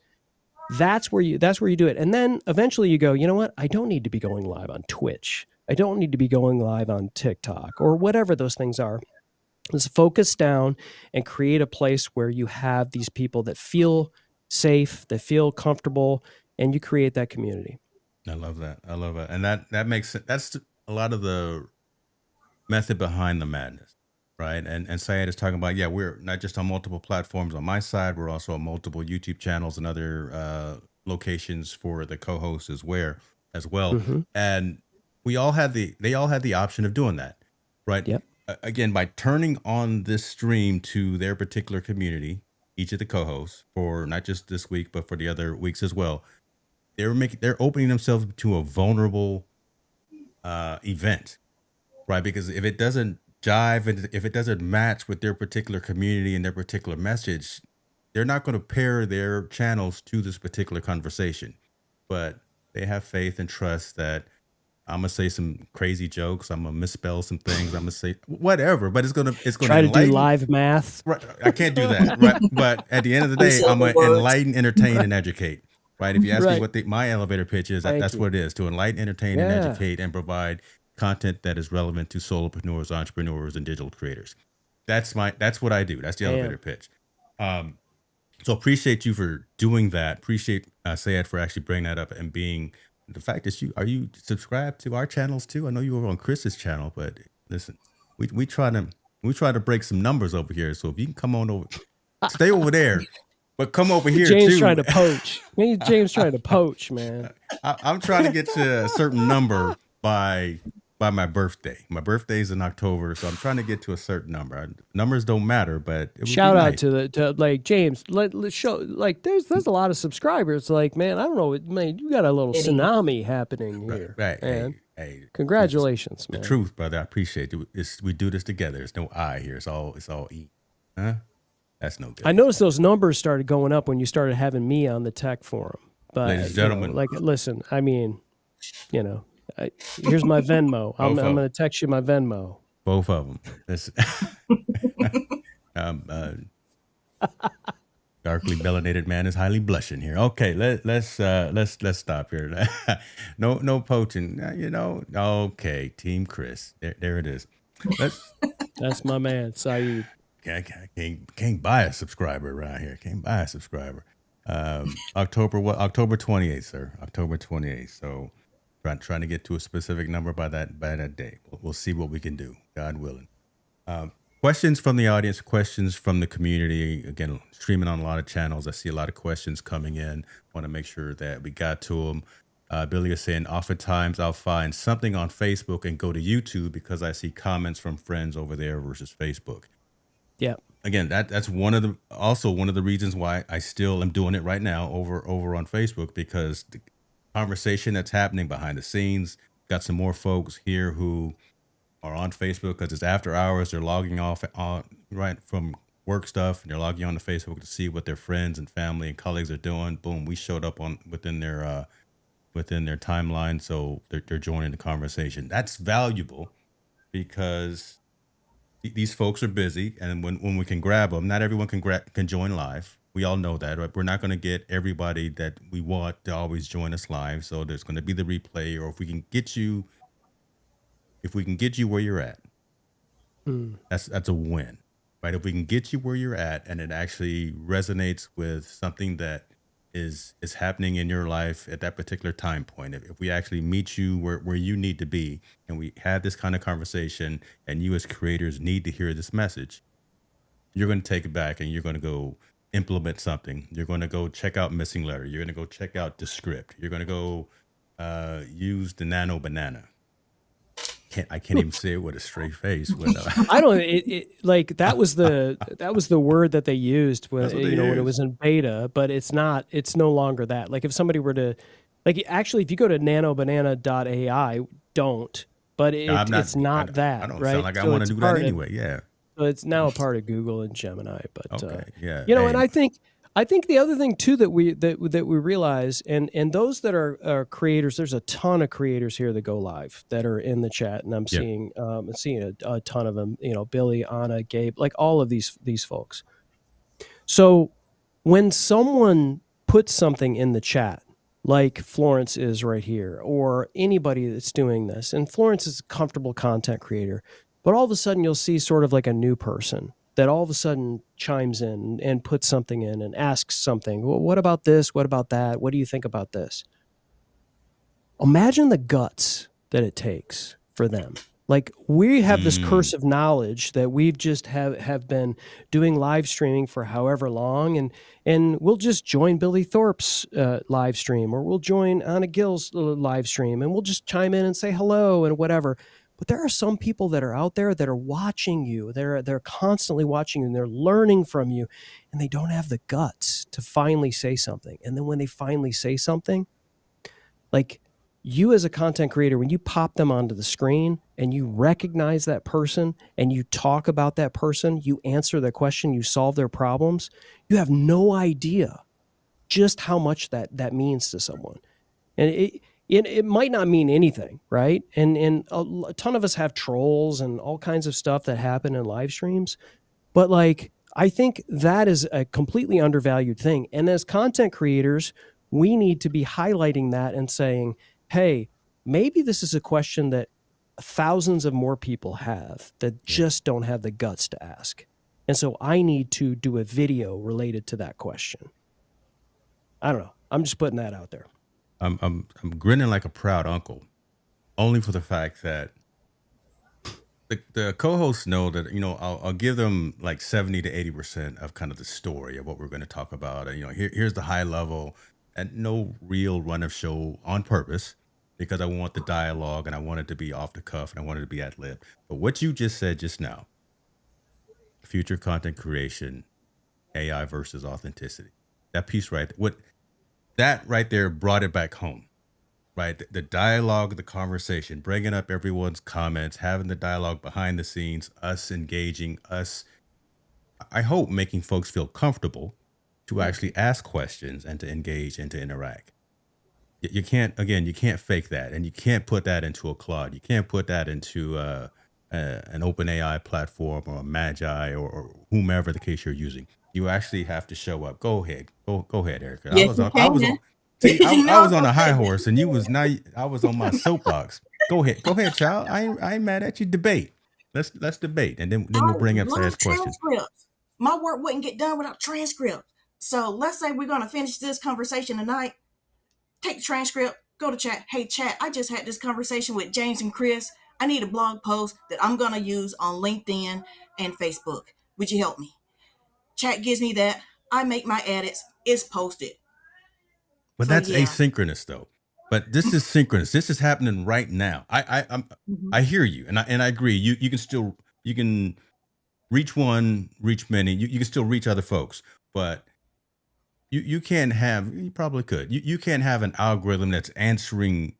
[SPEAKER 2] That's where you do it. And then eventually you go, you know what? I don't need to be going live on Twitch. I don't need to be going live on TikTok or whatever those things are. Let's focus down and create a place where you have these people that feel safe, that feel comfortable, and you create that community.
[SPEAKER 1] I love that. I love it. And that makes it, that's a lot of the method behind the madness, right? And Syed is talking about, yeah, we're not just on multiple platforms on my side, we're also on multiple YouTube channels and other locations for the co-hosts as well.
[SPEAKER 2] Mhm.
[SPEAKER 1] And they all had the option of doing that, right?
[SPEAKER 2] Yep.
[SPEAKER 1] Again, by turning on this stream to their particular community, each of the co-hosts, for not just this week, but for the other weeks as well, they're opening themselves to a vulnerable event, right? Because if it doesn't jive and if it doesn't match with their particular community and their particular message, they're not going to pair their channels to this particular conversation. But they have faith and trust that I'm gonna say some crazy jokes, I'm gonna misspell some things, I'm gonna say whatever, but it's gonna
[SPEAKER 2] Try to do
[SPEAKER 1] enlighten.
[SPEAKER 2] live math.
[SPEAKER 1] Right, I can't do that, right? But at the end of the day, I'm gonna
[SPEAKER 3] Words.
[SPEAKER 1] enlighten, entertain, and educate. Right? If you ask me
[SPEAKER 2] Right.
[SPEAKER 1] what my elevator pitch is,
[SPEAKER 2] Thank
[SPEAKER 1] that's
[SPEAKER 2] you.
[SPEAKER 1] what it is: to enlighten, entertain, and
[SPEAKER 2] Yeah.
[SPEAKER 1] educate, and provide content that is relevant to solopreneurs, entrepreneurs, and digital creators. That's what I do. That's the
[SPEAKER 2] Damn.
[SPEAKER 1] elevator pitch. So appreciate you for doing that. Appreciate Syed for actually bringing that up and being the fact that you subscribed to our channels too. I know you were on Chris's channel, but listen, we try to break some numbers over here. So if you can come on over, stay over there, but come over here
[SPEAKER 2] James
[SPEAKER 1] too.
[SPEAKER 2] trying to poach. James trying to poach, man.
[SPEAKER 1] I'm trying to get to a certain number by my birthday. My birthday's in October, so I'm trying to get to a certain number. Numbers don't matter, but it would
[SPEAKER 2] Shout
[SPEAKER 1] be
[SPEAKER 2] out
[SPEAKER 1] nice.
[SPEAKER 2] to like James. Let's show like there's a lot of subscribers. Like, man, I don't know, man, you got a little tsunami happening here.
[SPEAKER 1] Right.
[SPEAKER 2] Man.
[SPEAKER 1] Hey,
[SPEAKER 2] Congratulations,
[SPEAKER 1] the
[SPEAKER 2] man.
[SPEAKER 1] truth, brother. I appreciate it. We do this together. There's no I here. It's all E. Huh? That's no good.
[SPEAKER 2] I noticed those numbers started going up when you started having me on the tech forum. But
[SPEAKER 1] Ladies and gentlemen.
[SPEAKER 2] like, listen, I mean, here's my Venmo. I'm going to text you my Venmo.
[SPEAKER 1] Both of them. Darkly melanated man is highly blushing here. Okay, let's stop here. No poaching. Okay, Team Chris. There it is.
[SPEAKER 2] That's my man, Saeed.
[SPEAKER 1] Can't buy a subscriber around here. Can't buy a subscriber. October 28th, sir. October 28th. So trying to get to a specific number by that day. We'll see what we can do, God willing. Questions from the audience, questions from the community. Again, streaming on a lot of channels. I see a lot of questions coming in. Want to make sure that we got to them. Billy is saying, oftentimes I'll find something on Facebook and go to YouTube because I see comments from friends over there versus Facebook.
[SPEAKER 2] Yeah.
[SPEAKER 1] Again, that's one of the reasons why I still am doing it right now over on Facebook, because the conversation that's happening behind the scenes, got some more folks here who are on Facebook because it's after hours. They're logging off right from work stuff, and they're logging on to Facebook to see what their friends and family and colleagues are doing. Boom, we showed up within their timeline, so they're joining the conversation. That's valuable because these folks are busy, and when we can grab them, not everyone can join live. We all know that, right? We're not going to get everybody that we want to always join us live. So there's going to be the replay, or if we can get you where you're at, that's a win, right? If we can get you where you're at and it actually resonates with something that is happening in your life at that particular time point, if we actually meet you where you need to be, and we have this kind of conversation, and you as creators need to hear this message, you're going to take it back and you're going to go implement something. You're going to go check out Missing Letter. You're going to go check out Descript. You're going to go use the Nano Banana. I can't even say it with a straight face.
[SPEAKER 2] I don't. Like that was the word that they used when when it was in beta, but it's not. It's no longer that. Like if somebody were to, like actually, if you go to nanobanana.ai, don't. But it's not that.
[SPEAKER 1] I don't
[SPEAKER 2] right?
[SPEAKER 1] sound like I want to do that anyway. Yeah.
[SPEAKER 2] So it's now a part of Google and Gemini. But
[SPEAKER 1] okay. Yeah.
[SPEAKER 2] And I think the other thing too that we realize, and those that are creators, there's a ton of creators here that go live that are in the chat, and I'm seeing a ton of them. Billy, Anna, Gabe, like all of these folks. So when someone put something in the chat, like Florence is right here, or anybody that's doing this, and Florence is a comfortable content creator, but all of a sudden you'll see sort of like a new person that all of a sudden chimes in and puts something in and asks something. Well, what about this? What about that? What do you think about this? Imagine the guts that it takes for them. Like, we have this curse of knowledge that we've just have been doing live streaming for however long, and we'll just join Billy Thorpe's live stream, or we'll join Anna Gill's live stream, and we'll just chime in and say hello and whatever. But there are some people that are out there that are watching you. They're constantly watching you, and they're learning from you, and they don't have the guts to finally say something. And then when they finally say something, like, you as a content creator, when you pop them onto the screen and you recognize that person and you talk about that person, you answer their question, you solve their problems, you have no idea just how much that means to someone. And it might not mean anything, right? And a ton of us have trolls and all kinds of stuff that happen in live streams. But like, I think that is a completely undervalued thing. And as content creators, we need to be highlighting that and saying, hey, maybe this is a question that thousands of more people have that just don't have the guts to ask. And so I need to do a video related to that question. I don't know. I'm just putting that out there.
[SPEAKER 1] I'm grinning like a proud uncle, only for the fact that the co-hosts know that, I'll give them like 70 to 80% of kind of the story of what we're going to talk about. And, here's the high level, and no real run of show on purpose, because I want the dialogue and I want it to be off the cuff and I want it to be ad lib. But what you just said just now, future content creation, AI versus authenticity, that piece that right there brought it back home, right? The dialogue, the conversation, bringing up everyone's comments, having the dialogue behind the scenes, us engaging, I hope making folks feel comfortable to actually ask questions and to engage and to interact. You can't fake that, and you can't put that into a Claude. You can't put that into an OpenAI platform or a Magi or whomever the case you're using. You actually have to show up. Go ahead, Erica.
[SPEAKER 3] Yes,
[SPEAKER 1] I was on a high horse, and I was on my soapbox. Go ahead, child. I ain't mad at you. Debate. Let's debate, and then we'll bring up ask questions.
[SPEAKER 3] My work wouldn't get done without transcript. So let's say we're going to finish this conversation tonight. Take the transcript, go to chat. Hey, chat, I just had this conversation with James and Chris. I need a blog post that I'm going to use on LinkedIn and Facebook. Would you help me? Chat gives me that. I make my edits. It's posted.
[SPEAKER 2] But
[SPEAKER 1] that's asynchronous, though. But this is synchronous. This is happening right now. I hear you, and I agree. You can reach one, reach many. You can still reach other folks, but you probably could. You can't have an algorithm that's answering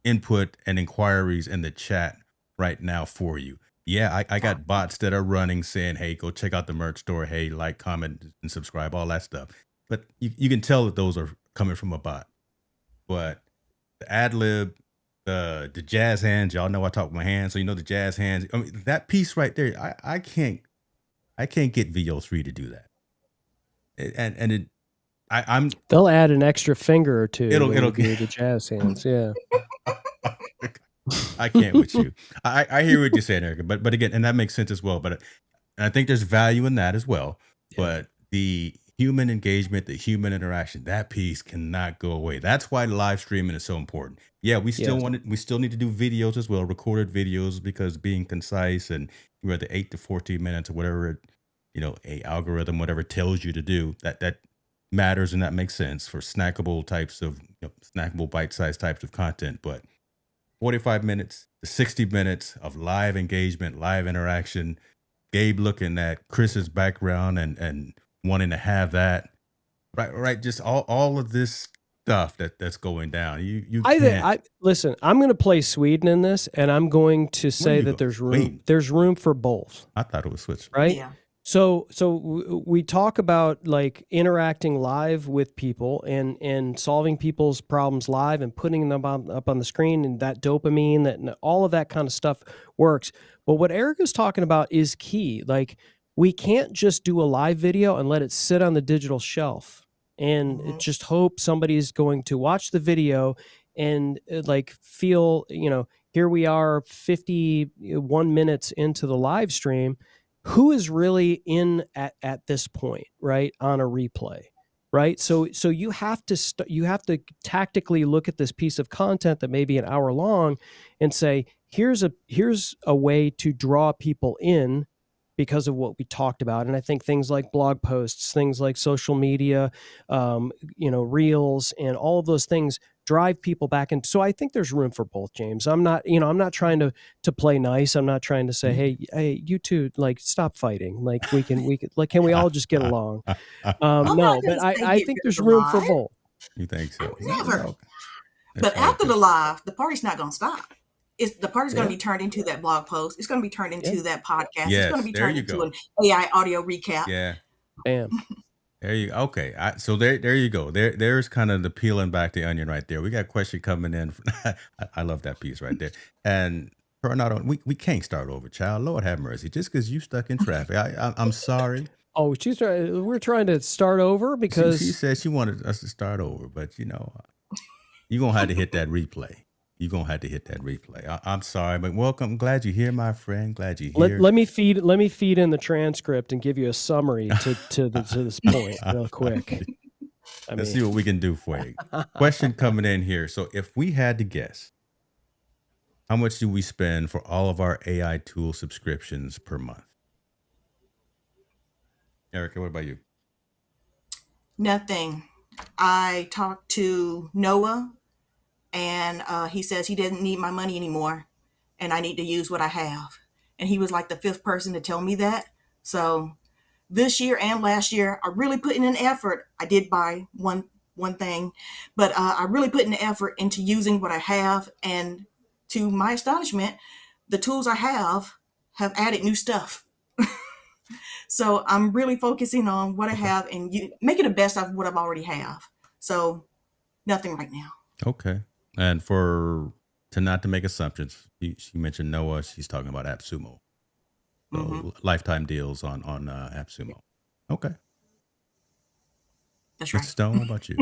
[SPEAKER 1] input and inquiries in the chat right now for you. Yeah, I got bots that are running saying, hey, go check out the merch store. Hey, like, comment, and subscribe, all that stuff. But you can tell that those are coming from a bot. But the ad lib, the jazz hands, y'all know I talk with my hands, so the jazz hands. I mean, that piece right there, I can't get VO3 to do that.
[SPEAKER 2] They'll add an extra finger or two.
[SPEAKER 1] It'll
[SPEAKER 2] do the jazz hands. Yeah.
[SPEAKER 1] I can't with you. I hear what you're saying, Erica, but again, and that makes sense as well. But I think there's value in that as well. Yeah. But the human engagement, the human interaction, that piece cannot go away. That's why live streaming is so important. Yeah, we still need to do videos as well, recorded videos, because being concise and you're at the 8 to 14 minutes or whatever, a algorithm, whatever tells you to do, that matters, and that makes sense for snackable types of snackable bite-sized types of content. But 45 minutes to 60 minutes of live engagement, live interaction, Gabe looking at Chris's background and wanting to have that, right? Just all of this stuff that's going down. You can't.
[SPEAKER 2] Listen, I'm going to play Sweden in this, and I'm going to say that there's room for both.
[SPEAKER 1] I thought it was Switzerland.
[SPEAKER 2] Right?
[SPEAKER 3] Yeah.
[SPEAKER 2] So we talk about like interacting live with people and solving people's problems live and putting them up on the screen, and that dopamine, that all of that kind of stuff works. But what Erica's talking about is key. Like, we can't just do a live video and let it sit on the digital shelf. and
[SPEAKER 3] Mhm.
[SPEAKER 2] just hope somebody's going to watch the video and like feel, here we are 51 minutes into the live stream. Who is really in at this point, right? On a replay, right? So you have to you have to tactically look at this piece of content that may be an hour long and say, here's a way to draw people in because of what we talked about. And I think things like blog posts, things like social media, reels, and all of those things drive people back. And so I think there's room for both, James. I'm not trying to play nice. I'm not trying to say, hey, you two, like, stop fighting. Like, we can, like, can we all just get along?
[SPEAKER 3] I'm not
[SPEAKER 2] No,
[SPEAKER 3] going
[SPEAKER 2] but
[SPEAKER 3] to say
[SPEAKER 2] I
[SPEAKER 3] get
[SPEAKER 2] think
[SPEAKER 3] rid of
[SPEAKER 2] there's
[SPEAKER 3] the
[SPEAKER 2] room for
[SPEAKER 3] live.
[SPEAKER 2] both.
[SPEAKER 1] You think so?
[SPEAKER 3] Never.
[SPEAKER 1] No.
[SPEAKER 3] But
[SPEAKER 1] That's all
[SPEAKER 3] after
[SPEAKER 1] good.
[SPEAKER 3] the live, the party's not going to stop. The party's going
[SPEAKER 2] Yeah.
[SPEAKER 3] to be turned into that blog post. It's going to be turned into that podcast. It's
[SPEAKER 1] Yes,
[SPEAKER 3] going to be
[SPEAKER 1] there
[SPEAKER 3] turned
[SPEAKER 1] you
[SPEAKER 3] into
[SPEAKER 1] go.
[SPEAKER 3] an AI audio recap.
[SPEAKER 1] Yeah.
[SPEAKER 2] Bam.
[SPEAKER 1] There you okay. So there you go. There's kind of the peeling back the onion right there. We got a question coming in. I love that piece right there. And Coronado, we can't start over, child. Lord have mercy. Just because you stuck in traffic, I'm sorry.
[SPEAKER 2] Oh, we're trying to start over because
[SPEAKER 1] She said she wanted us to start over, but you're gonna have to hit that replay. You're gonna have to hit that replay. I'm sorry, but welcome. Glad you're here, my friend. Glad you're here.
[SPEAKER 2] let me feed in the transcript and give you a summary to this point real quick.
[SPEAKER 1] Let's see what we can do for you. Question coming in here. So if we had to guess, how much do we spend for all of our AI tool subscriptions per month? Erica, what about you?
[SPEAKER 3] Nothing. I talked to Noah, and he says he doesn't need my money anymore, and I need to use what I have. And he was like the 5th person to tell me that. So this year and last year, I really put in an effort. I did buy one thing, but I really put an effort into using what I have. And to my astonishment, the tools I have added new stuff. So I'm really focusing on what I have and making the best of what I've already have. So nothing right now.
[SPEAKER 1] Okay. And to not to make assumptions, she mentioned Noah. She's talking about AppSumo. So lifetime deals on AppSumo. Okay.
[SPEAKER 3] That's right.
[SPEAKER 1] Mr. Stone, what about you?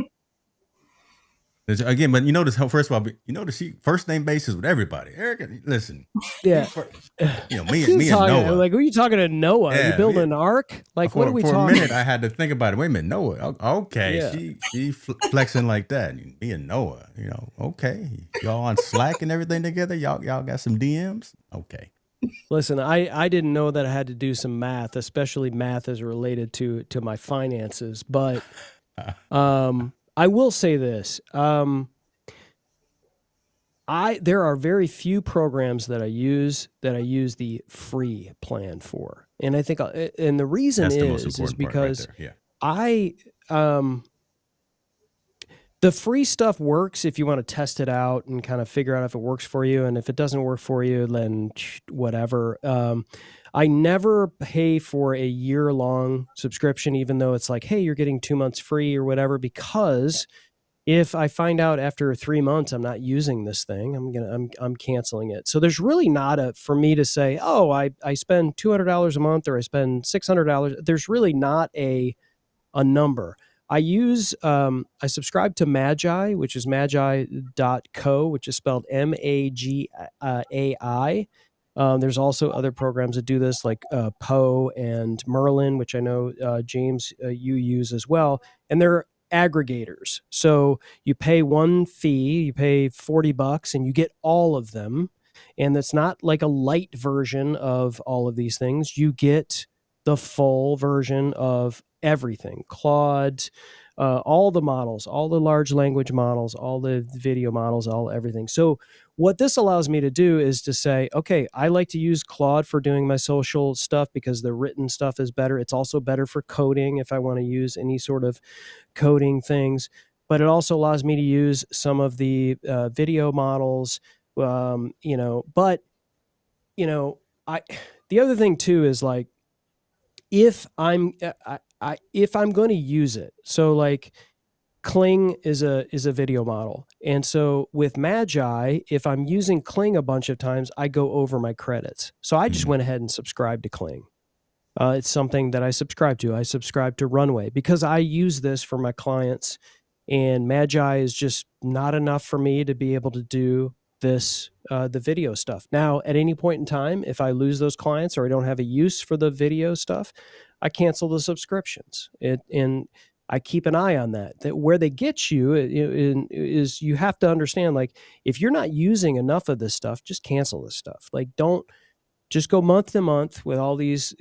[SPEAKER 1] Again, but you notice how, first of all, she first name basis with everybody. Erica, listen.
[SPEAKER 2] Yeah.
[SPEAKER 1] Me and Noah.
[SPEAKER 2] Like, who are you talking to Noah?
[SPEAKER 1] Yeah,
[SPEAKER 2] you building an ark? Like, what are we talking?
[SPEAKER 1] For a minute, I had to think about it. Wait a minute, Noah. Okay,
[SPEAKER 2] Yeah.
[SPEAKER 1] she flexing like that. Me and Noah, okay. Y'all on Slack and everything together. Y'all got some DMs. Okay.
[SPEAKER 2] Listen, I didn't know that I had to do some math, especially math as related to my finances. But I will say this. There are very few programs that I use the free plan for. And I think, and the reason is because the free stuff works if you want to test it out and kind of figure out if it works for you. And if it doesn't work for you, then whatever. I never pay for a year-long subscription, even though it's like, hey, you're getting 2 months free or whatever, because if I find out after 3 months I'm not using this thing, I'm canceling it. So there's really not for me to say, oh, I spend $200 a month or I spend $600. There's really not a number. I subscribe to Magi, which is magi.co, which is spelled MAGAI. There's also other programs that do this, like Poe and Merlin, which I know, James, you use as well. And they're aggregators. So you pay one fee, you pay $40 and you get all of them. And it's not like a light version of all of these things. You get the full version of everything. Claude, all the models, all the large language models, all the video models, everything. So what this allows me to do is to say, okay, I like to use Claude for doing my social stuff because the written stuff is better. It's also better for coding if I want to use any sort of coding things. But it also allows me to use some of the video models, but the other thing too is like, if I'm going to use it, so like Kling is a video model, and so with Magi, if I'm using Kling a bunch of times, I go over my credits. So I just went ahead and subscribed to Kling. It's something that I subscribe to. I subscribe to Runway because I use this for my clients, and Magi is just not enough for me to be able to do this, the video stuff. Now, at any point in time, if I lose those clients or I don't have a use for the video stuff, I cancel the subscriptions. And I keep an eye on that. That where they get you is you have to understand, like, if you're not using enough of this stuff, just cancel this stuff. Like, don't just go month to month with all these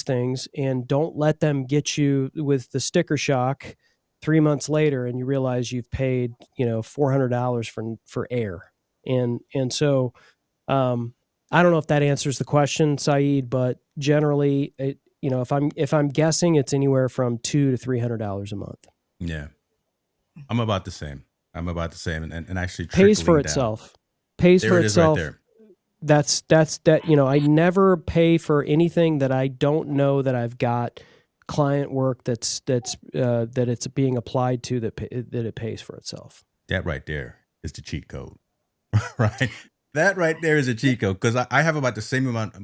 [SPEAKER 2] things, and don't let them get you with the sticker shock 3 months later and you realize you've paid, $400 for air. And so I don't know if that answers the question, Saeed, but generally if I'm guessing, it's anywhere from $200 to $300 a month.
[SPEAKER 1] Yeah. I'm about the same. And actually
[SPEAKER 2] Pays for
[SPEAKER 1] trickling down.
[SPEAKER 2] itself. Pays
[SPEAKER 1] There
[SPEAKER 2] for
[SPEAKER 1] it is right
[SPEAKER 2] itself.
[SPEAKER 1] there.
[SPEAKER 2] That's I never pay for anything that I don't know that I've got client work that it's being applied to, that it pays for itself.
[SPEAKER 1] That right there is the cheat code, right? That right there is a cheat code, because I have about the same amount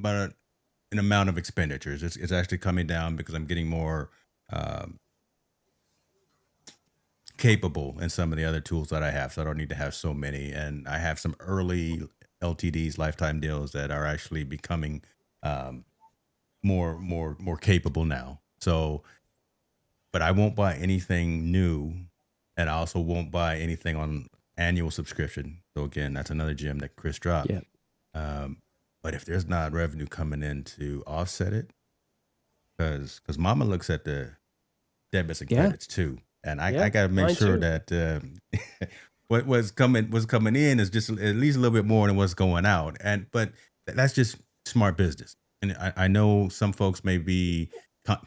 [SPEAKER 1] of expenditures. It's actually coming down because I'm getting more capable in some of the other tools that I have, so I don't need to have so many. And I have some early LTDs, lifetime deals, that are actually becoming more capable now. So, but I won't buy anything new, and I also won't buy anything on annual subscription. So again, that's another gem that Chris dropped.
[SPEAKER 2] Yeah.
[SPEAKER 1] But if there's not revenue coming in to offset it, because Mama looks at the debits and credits too, and I got to make sure that what was coming in is just at least a little bit more than what's going out. But that's just smart business. And I know some folks may be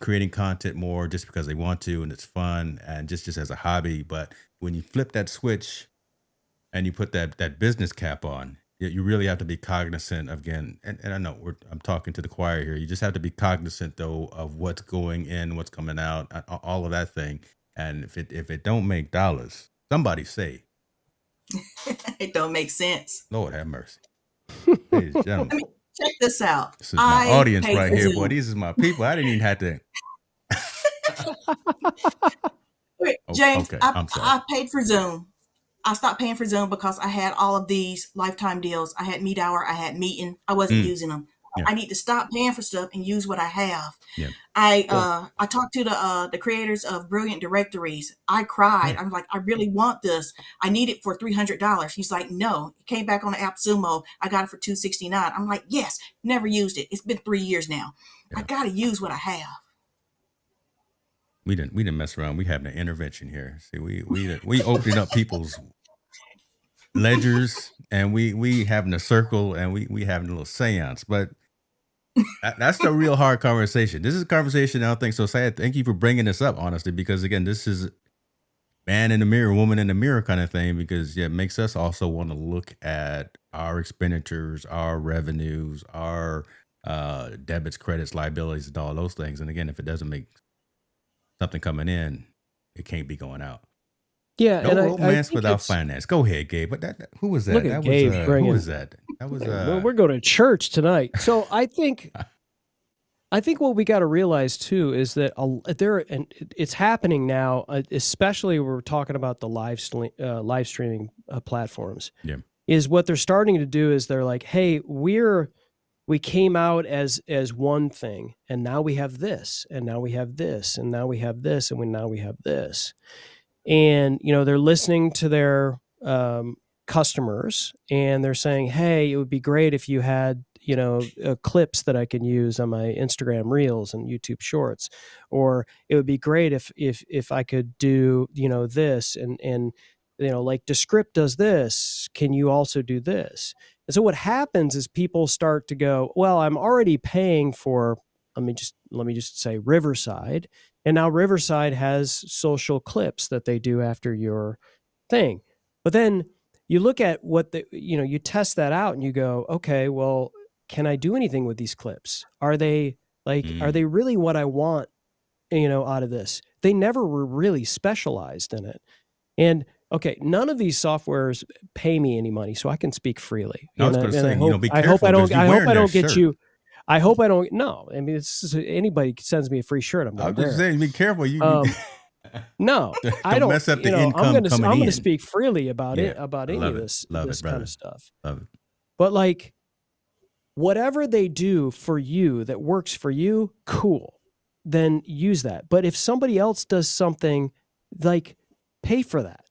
[SPEAKER 1] creating content more just because they want to, and it's fun and just as a hobby. But when you flip that switch and you put that business cap on, you really have to be cognizant of, again, and I know I'm talking to the choir here. You just have to be cognizant, though, of what's going in, what's coming out, all of that thing. And if it don't make dollars, somebody say
[SPEAKER 3] it don't make sense.
[SPEAKER 1] Lord have mercy. Ladies and gentlemen,
[SPEAKER 3] check this out.
[SPEAKER 1] This is my audience right here, boy. These is my people. I didn't even have to.
[SPEAKER 3] Wait, James,
[SPEAKER 1] okay, I'm sorry.
[SPEAKER 3] I paid for Zoom. I stopped paying for Zoom because I had all of these lifetime deals. I had Meet Hour, I had Meeting. I wasn't using them. Yeah. I need to stop paying for stuff and use what I have. Yeah. I talked to the creators of Brilliant Directories. I cried. I'm like, I really want this. I need it for $300. He's like, no. It came back on the AppSumo. I got it for $269. I'm like, yes. Never used it. It's been 3 years now. Yeah. I got to use what I have.
[SPEAKER 1] We didn't mess around. We having an intervention here. See, we opening up people's ledgers, and we having a circle, and we having a little seance. But that's the real hard conversation. This is a conversation I don't think so. Sad. Thank you for bringing this up, honestly, because again, this is man in the mirror, woman in the mirror kind of thing. Because it makes us also want to look at our expenditures, our revenues, our debits, credits, liabilities, and all those things. And again, if it doesn't make something coming in, it can't be going out.
[SPEAKER 2] Yeah,
[SPEAKER 1] no romance without finance. Go ahead, Gabe. But who was that?
[SPEAKER 2] Look at Gabe.
[SPEAKER 1] Who was that? That was.
[SPEAKER 2] We're going to church tonight. So I think what we got to realize too is that it's happening now. Especially we're talking about the live streaming platforms.
[SPEAKER 1] Yeah,
[SPEAKER 2] is what they're starting to do is they're like, hey, we came out as one thing, and now we have this, and now we have this, and now we have this, and now we have this. And, they're listening to their customers, and they're saying, hey, it would be great if you had, clips that I can use on my Instagram Reels and YouTube Shorts, or it would be great if I could do, this, and like Descript does this, can you also do this? And so what happens is people start to go, well, I'm already paying for, let me just say Riverside. And now Riverside has social clips that they do after your thing. But then you look at what you test that out and you go, okay, well, can I do anything with these clips? Are they really what I want, out of this? They never were really specialized in it. And okay, none of these softwares pay me any money, so I can speak freely.
[SPEAKER 1] I was going to say,
[SPEAKER 2] I
[SPEAKER 1] be careful.
[SPEAKER 2] I hope I don't get you. I hope I don't. No, I mean, anybody sends me a free shirt, I'm going
[SPEAKER 1] I'm
[SPEAKER 2] to
[SPEAKER 1] just
[SPEAKER 2] wear it.
[SPEAKER 1] saying, be careful.
[SPEAKER 2] No, I
[SPEAKER 1] don't
[SPEAKER 2] don't.
[SPEAKER 1] mess up the
[SPEAKER 2] I'm
[SPEAKER 1] income coming
[SPEAKER 2] going to
[SPEAKER 1] in.
[SPEAKER 2] speak freely about
[SPEAKER 1] Yeah,
[SPEAKER 2] about
[SPEAKER 1] I
[SPEAKER 2] any
[SPEAKER 1] love
[SPEAKER 2] of
[SPEAKER 1] it.
[SPEAKER 2] this
[SPEAKER 1] Love
[SPEAKER 2] this
[SPEAKER 1] it,
[SPEAKER 2] kind
[SPEAKER 1] brother.
[SPEAKER 2] of stuff.
[SPEAKER 1] Love it.
[SPEAKER 2] But like, whatever they do for you that works for you, cool. Then use that. But if somebody else does something, like, pay for that.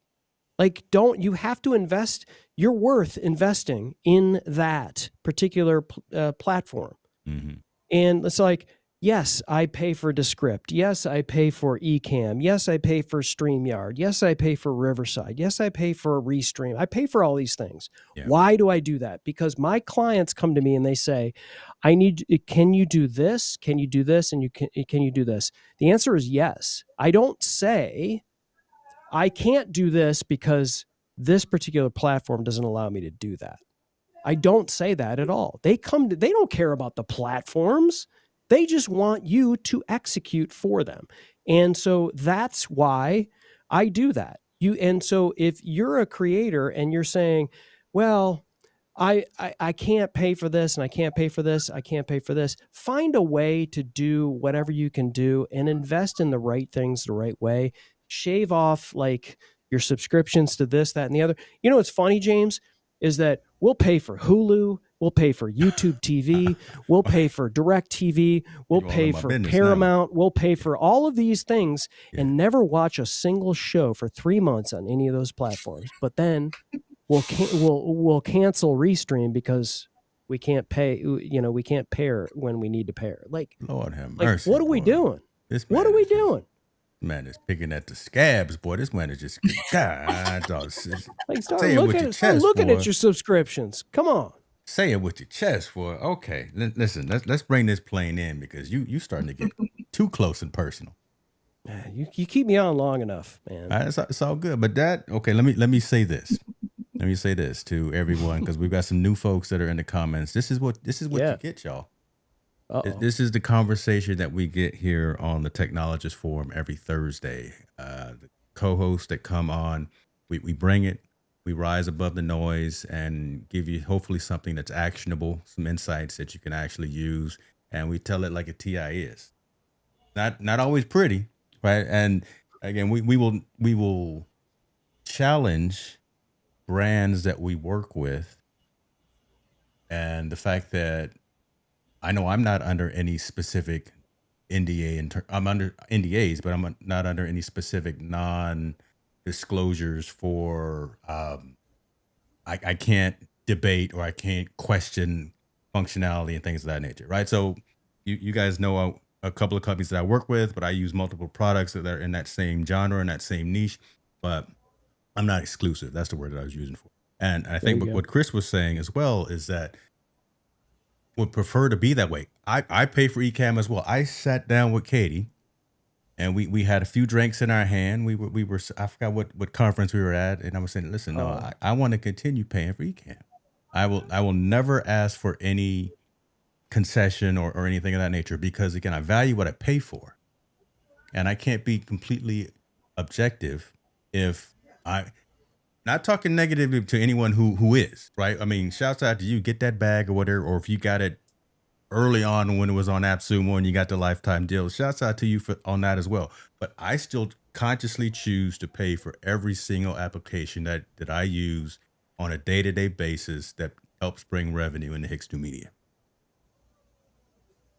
[SPEAKER 2] Like, you have to invest. You're worth investing in that particular platform.
[SPEAKER 1] Mhm.
[SPEAKER 2] And it's like, yes, I pay for Descript. Yes, I pay for Ecamm. Yes, I pay for StreamYard. Yes, I pay for Riverside. Yes, I pay for Restream. I pay for all these things.
[SPEAKER 1] Yeah.
[SPEAKER 2] Why do I do that? Because my clients come to me and they say, can you do this? Can you do this? And can you do this? The answer is yes. I don't say I can't do this because this particular platform doesn't allow me to do that. I don't say that at all. They don't care about the platforms. They just want you to execute for them. And so that's why I do that. And so if you're a creator and you're saying, well, I can't pay for this and I can't pay for this, I can't pay for this, find a way to do whatever you can do and invest in the right things the right way. Shave off like your subscriptions to this, that, and the other. You know what's funny, James, is that we'll pay for Hulu, we'll pay for YouTube TV, we'll pay for DirecTV, we'll
[SPEAKER 1] You all in
[SPEAKER 2] pay
[SPEAKER 1] my
[SPEAKER 2] for
[SPEAKER 1] business now.
[SPEAKER 2] Paramount, we'll pay for all of these things and never watch a single show for 3 months on any of those platforms. But then we'll cancel Restream because we can't pay. We can't pair when we need to pair. Like,
[SPEAKER 1] Lord have mercy.
[SPEAKER 2] What are we doing? What are we doing?
[SPEAKER 1] Man is picking at the scabs, boy. This man is just God. Dog,
[SPEAKER 2] Like, start
[SPEAKER 1] say it with your chest,
[SPEAKER 2] looking
[SPEAKER 1] boy.
[SPEAKER 2] at your subscriptions. Come on.
[SPEAKER 1] Say it with your chest, boy. Okay, listen. Let's bring this plane in because you starting to get too close and personal.
[SPEAKER 2] Man, you keep me on long enough, man.
[SPEAKER 1] It's all good. But okay. Let me say this. Let me say this to everyone because we've got some new folks that are in the comments. This is what you get, y'all. This is the conversation that we get here on the Technologist Forum every Thursday. The co-hosts that come on, we bring it, we rise above the noise and give you hopefully something that's actionable, some insights that you can actually use, and we tell it like a TI is. Not always pretty, right? And again, we will challenge brands that we work with, and the fact that I know I'm not under any specific NDA. I'm under NDAs, but I'm not under any specific non-disclosures for. I can't debate or I can't question functionality and things of that nature, right? So you guys know a couple of companies that I work with, but I use multiple products that are in that same genre and that same niche. But I'm not exclusive. That's the word that I was using for. And I think what Chris was saying as well is that would prefer to be that way. I pay for Ecamm as well. I sat down with Katie and we had a few drinks in our hand. We were I forgot what conference we were at, and I was saying, listen, no, I want to continue paying for Ecamm. I will never ask for any concession or anything of that nature because again, I value what I pay for. And I can't be completely objective if not talking negatively to anyone who is, right? I mean, shouts out to you, get that bag or whatever, or if you got it early on when it was on AppSumo and you got the lifetime deal, shouts out to you on that as well. But I still consciously choose to pay for every single application that I use on a day-to-day basis that helps bring revenue into Hicks New Media.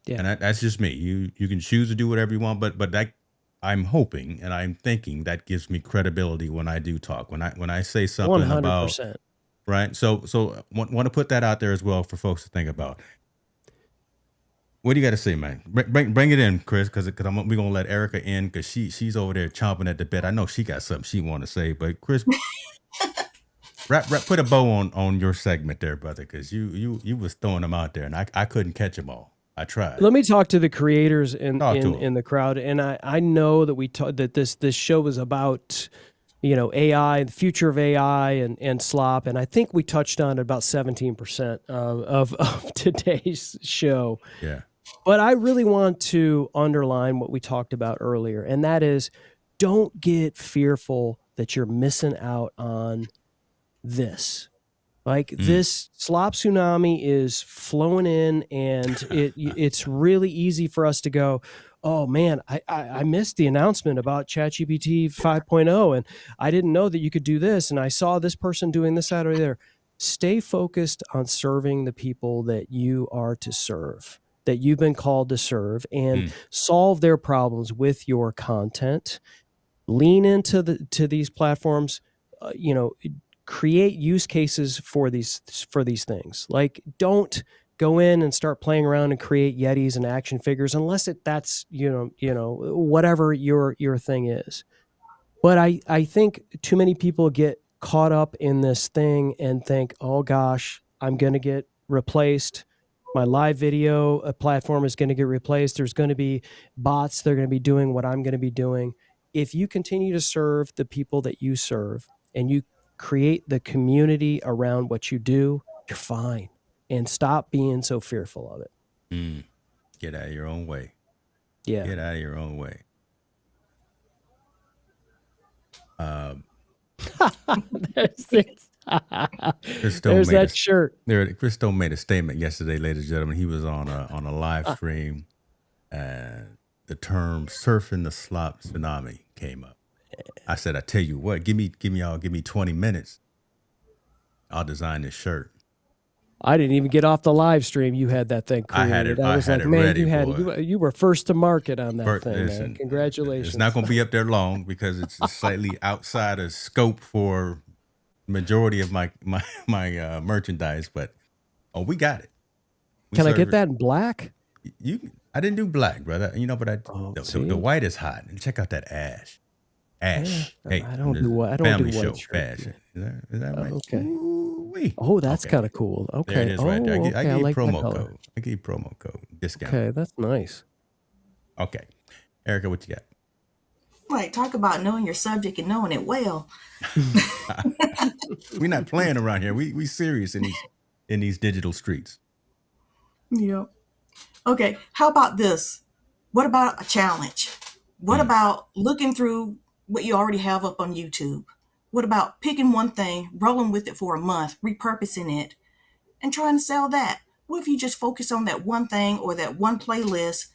[SPEAKER 1] Yeah. And that's just me. You can choose to do whatever you want, but that I'm hoping and I'm thinking that gives me credibility when I do talk. When I say something
[SPEAKER 2] 100%.
[SPEAKER 1] about right. So want to put that out there as well for folks to think about. What do you got to say, man? Bring it in, Chris, because we're gonna let Erica in because she's over there chomping at the bit. I know she got something she want to say, but Chris, put a bow on your segment there, brother, because you was throwing them out there and I couldn't catch them all. I tried.
[SPEAKER 2] Let me talk to the creators in the crowd, and I know that that this show was about AI, the future of AI and slop, and I think we touched on about 17% of today's show.
[SPEAKER 1] Yeah.
[SPEAKER 2] But I really want to underline what we talked about earlier, and that is, don't get fearful that you're missing out on this. Like this slop tsunami is flowing in, and it's really easy for us to go, oh man, I missed the announcement about ChatGPT 5.0, and I didn't know that you could do this, and I saw this person doing this, that, or the other. Stay focused on serving the people that you are to serve, that you've been called to serve, and solve their problems with your content. Lean into these platforms, create use cases for these things. Like, don't go in and start playing around and create Yetis and action figures unless that's whatever your thing is. But I think too many people get caught up in this thing and think, oh gosh, I'm going to get replaced. My live video platform is going to get replaced. There's going to be bots. They're going to be doing what I'm going to be doing. If you continue to serve the people that you serve and you create the community around what you do, you're fine. And stop being so fearful of it.
[SPEAKER 1] Get out of your own way.
[SPEAKER 2] Yeah.
[SPEAKER 1] Get out of your own way.
[SPEAKER 2] There's that shirt.
[SPEAKER 1] Christo made a statement yesterday, ladies and gentlemen. He was on a live stream, and the term "surfing the slop tsunami" came up. I said, "I tell you what, give me 20 minutes. I'll design this shirt."
[SPEAKER 2] I didn't even get off the live stream. You had that thing created.
[SPEAKER 1] I had it.
[SPEAKER 2] I was
[SPEAKER 1] had
[SPEAKER 2] like,
[SPEAKER 1] it
[SPEAKER 2] man,
[SPEAKER 1] ready.
[SPEAKER 2] you were first to market on that thing.
[SPEAKER 1] Listen,
[SPEAKER 2] man. Congratulations.
[SPEAKER 1] It's not going to be up there long because it's slightly outside of scope for majority of my merchandise. But we got it.
[SPEAKER 2] Can I get that in black?
[SPEAKER 1] I didn't do black, brother. But the white is hot. And check out that ash. Ash. Hey,
[SPEAKER 2] I don't do what. I don't
[SPEAKER 1] family
[SPEAKER 2] do
[SPEAKER 1] show
[SPEAKER 2] white
[SPEAKER 1] fashion. Is that right?
[SPEAKER 2] Okay.
[SPEAKER 1] Ooh-wee.
[SPEAKER 2] Oh, that's kind of cool. Okay.
[SPEAKER 1] There it is right there. I give you
[SPEAKER 2] like
[SPEAKER 1] promo code. I give you promo code discount.
[SPEAKER 2] Okay, that's nice.
[SPEAKER 1] Okay, Erica, what you got?
[SPEAKER 3] Like, talk about knowing your subject and knowing it well.
[SPEAKER 1] We're not playing around here. We serious in these digital streets.
[SPEAKER 3] Yeah. Okay. How about this? What about a challenge? What about looking through what you already have up on YouTube? What about picking one thing, rolling with it for a month, repurposing it, and trying to sell that? What if you just focus on that one thing or that one playlist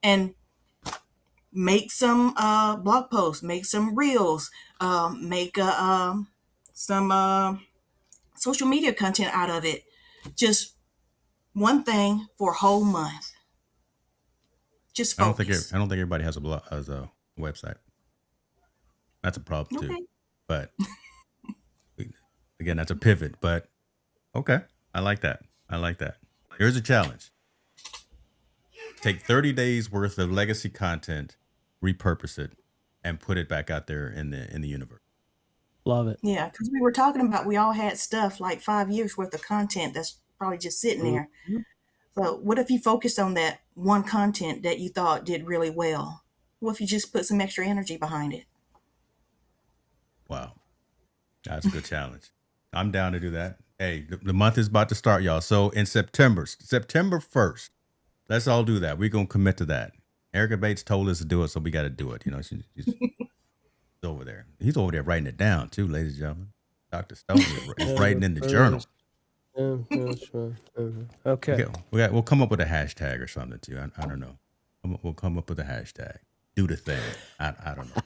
[SPEAKER 3] and make some blog posts, make some reels, make some social media content out of it? Just one thing for a whole month. Just focus.
[SPEAKER 1] I don't think everybody has a website. That's a problem too. But again, that's a pivot. But okay, I like that. Here's a challenge: take 30 days worth of legacy content, repurpose it, and put it back out there in the universe.
[SPEAKER 2] Love it.
[SPEAKER 3] Yeah, because we were talking about we all had stuff like 5 years worth of content that's probably just sitting there. So what if you focused on that one content that you thought did really well? What if you just put some extra energy behind it?
[SPEAKER 1] Wow. That's a good challenge. I'm down to do that. Hey, the month is about to start, y'all. So in September 1st, let's all do that. We're going to commit to that. Erica Bates told us to do it, so we got to do it. She's over there. He's over there writing it down too, ladies and gentlemen. Dr. Stone is writing in the journal.
[SPEAKER 2] Okay.
[SPEAKER 1] We'll come up with a hashtag or something too. I don't know. We'll come up with a hashtag. Do the thing. I don't know.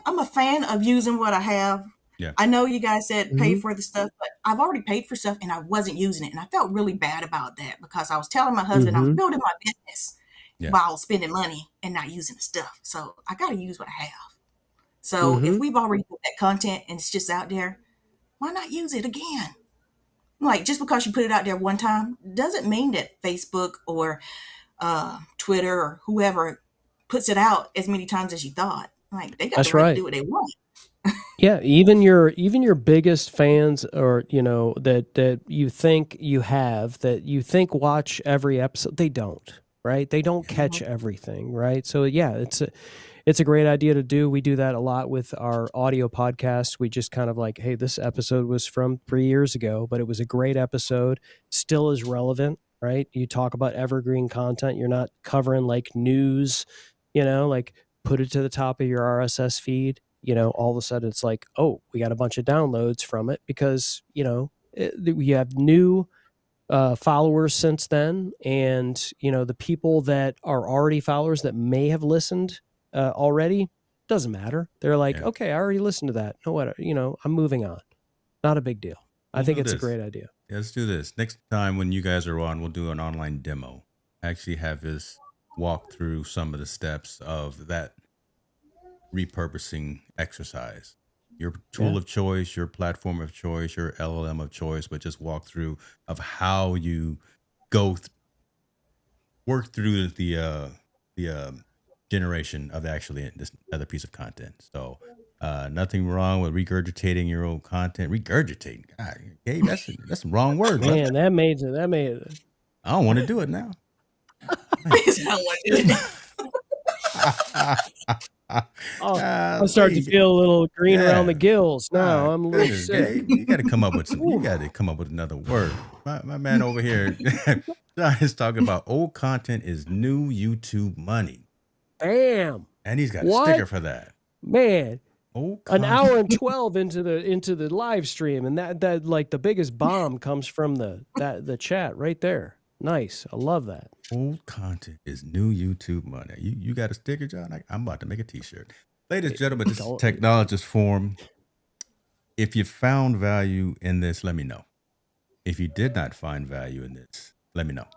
[SPEAKER 3] I'm a fan of using what I have.
[SPEAKER 1] Yeah.
[SPEAKER 3] I know you guys said pay for the stuff, but I've already paid for stuff and I wasn't using it. And I felt really bad about that because I was telling my husband I was building my business while spending money and not using the stuff. So I got to use what I have. So if we've already put that content and it's just out there, why not use it again? Like, just because you put it out there one time doesn't mean that Facebook or Twitter or whoever puts it out as many times as you thought. Like, they got the right to do what they want.
[SPEAKER 2] Yeah, even your biggest fans, or that you think you have, that you think watch every episode, they don't, right? They don't catch everything, right? So yeah, it's a great idea to do. We do that a lot with our audio podcast. We just kind of like, hey, this episode was from 3 years ago, but it was a great episode, still is relevant, right? You talk about evergreen content. You're not covering like news, like put it to the top of your RSS feed. all of a sudden it's like, oh, we got a bunch of downloads from it because, we have new followers since then. And, the people that are already followers that may have listened already, doesn't matter. They're like,
[SPEAKER 1] Yeah.
[SPEAKER 2] okay, I already listened to that. No, what, I'm moving on. Not a big deal. I
[SPEAKER 1] We'll
[SPEAKER 2] think
[SPEAKER 1] do
[SPEAKER 2] it's a
[SPEAKER 1] this.
[SPEAKER 2] great idea.
[SPEAKER 1] Yeah, let's do this. Next time when you guys are on, we'll do an online demo. Actually have us walk through some of the steps of that repurposing exercise. Your tool
[SPEAKER 2] Yeah.
[SPEAKER 1] of choice, your platform of choice, your LLM of choice, but just walk through of how you go work through the generation of actually this other piece of content. So nothing wrong with regurgitating your old content. Regurgitating, God, Gabe, that's the wrong word, brother.
[SPEAKER 2] Man, that made it.
[SPEAKER 1] I don't want to do it now.
[SPEAKER 3] It's not what it is.
[SPEAKER 2] I'm starting to feel a little green around the gills now. I'm a little
[SPEAKER 1] goodness,
[SPEAKER 2] sick.
[SPEAKER 1] Gabe, you got to come up with some. You got to come up with another word. My man over here John is talking about old content is new YouTube money,
[SPEAKER 2] Bam,
[SPEAKER 1] and he's got a
[SPEAKER 2] What?
[SPEAKER 1] sticker for that.
[SPEAKER 2] man.
[SPEAKER 1] Old
[SPEAKER 2] An
[SPEAKER 1] content.
[SPEAKER 2] hour and 12 into the live stream, and that like the biggest bomb comes from the chat right there. Nice, I love that.
[SPEAKER 1] Old content is new YouTube money. You got a sticker, John? I'm about to make a T-shirt. Ladies and gentlemen, this is
[SPEAKER 2] Don't-
[SPEAKER 1] Technologist Forum. If you found value in this, let me know. If you did not find value in this, let me know.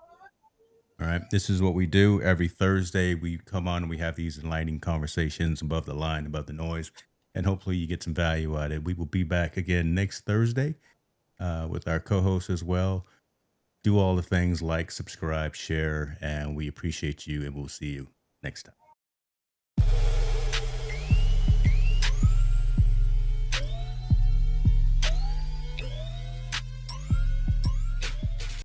[SPEAKER 1] All right. This is what we do every Thursday. We come on and we have these enlightening conversations above the line, above the noise, and hopefully you get some value out of it. We will be back again next Thursday with our co-host as well. Do all the things like subscribe, share, and we appreciate you, and we'll see you next time.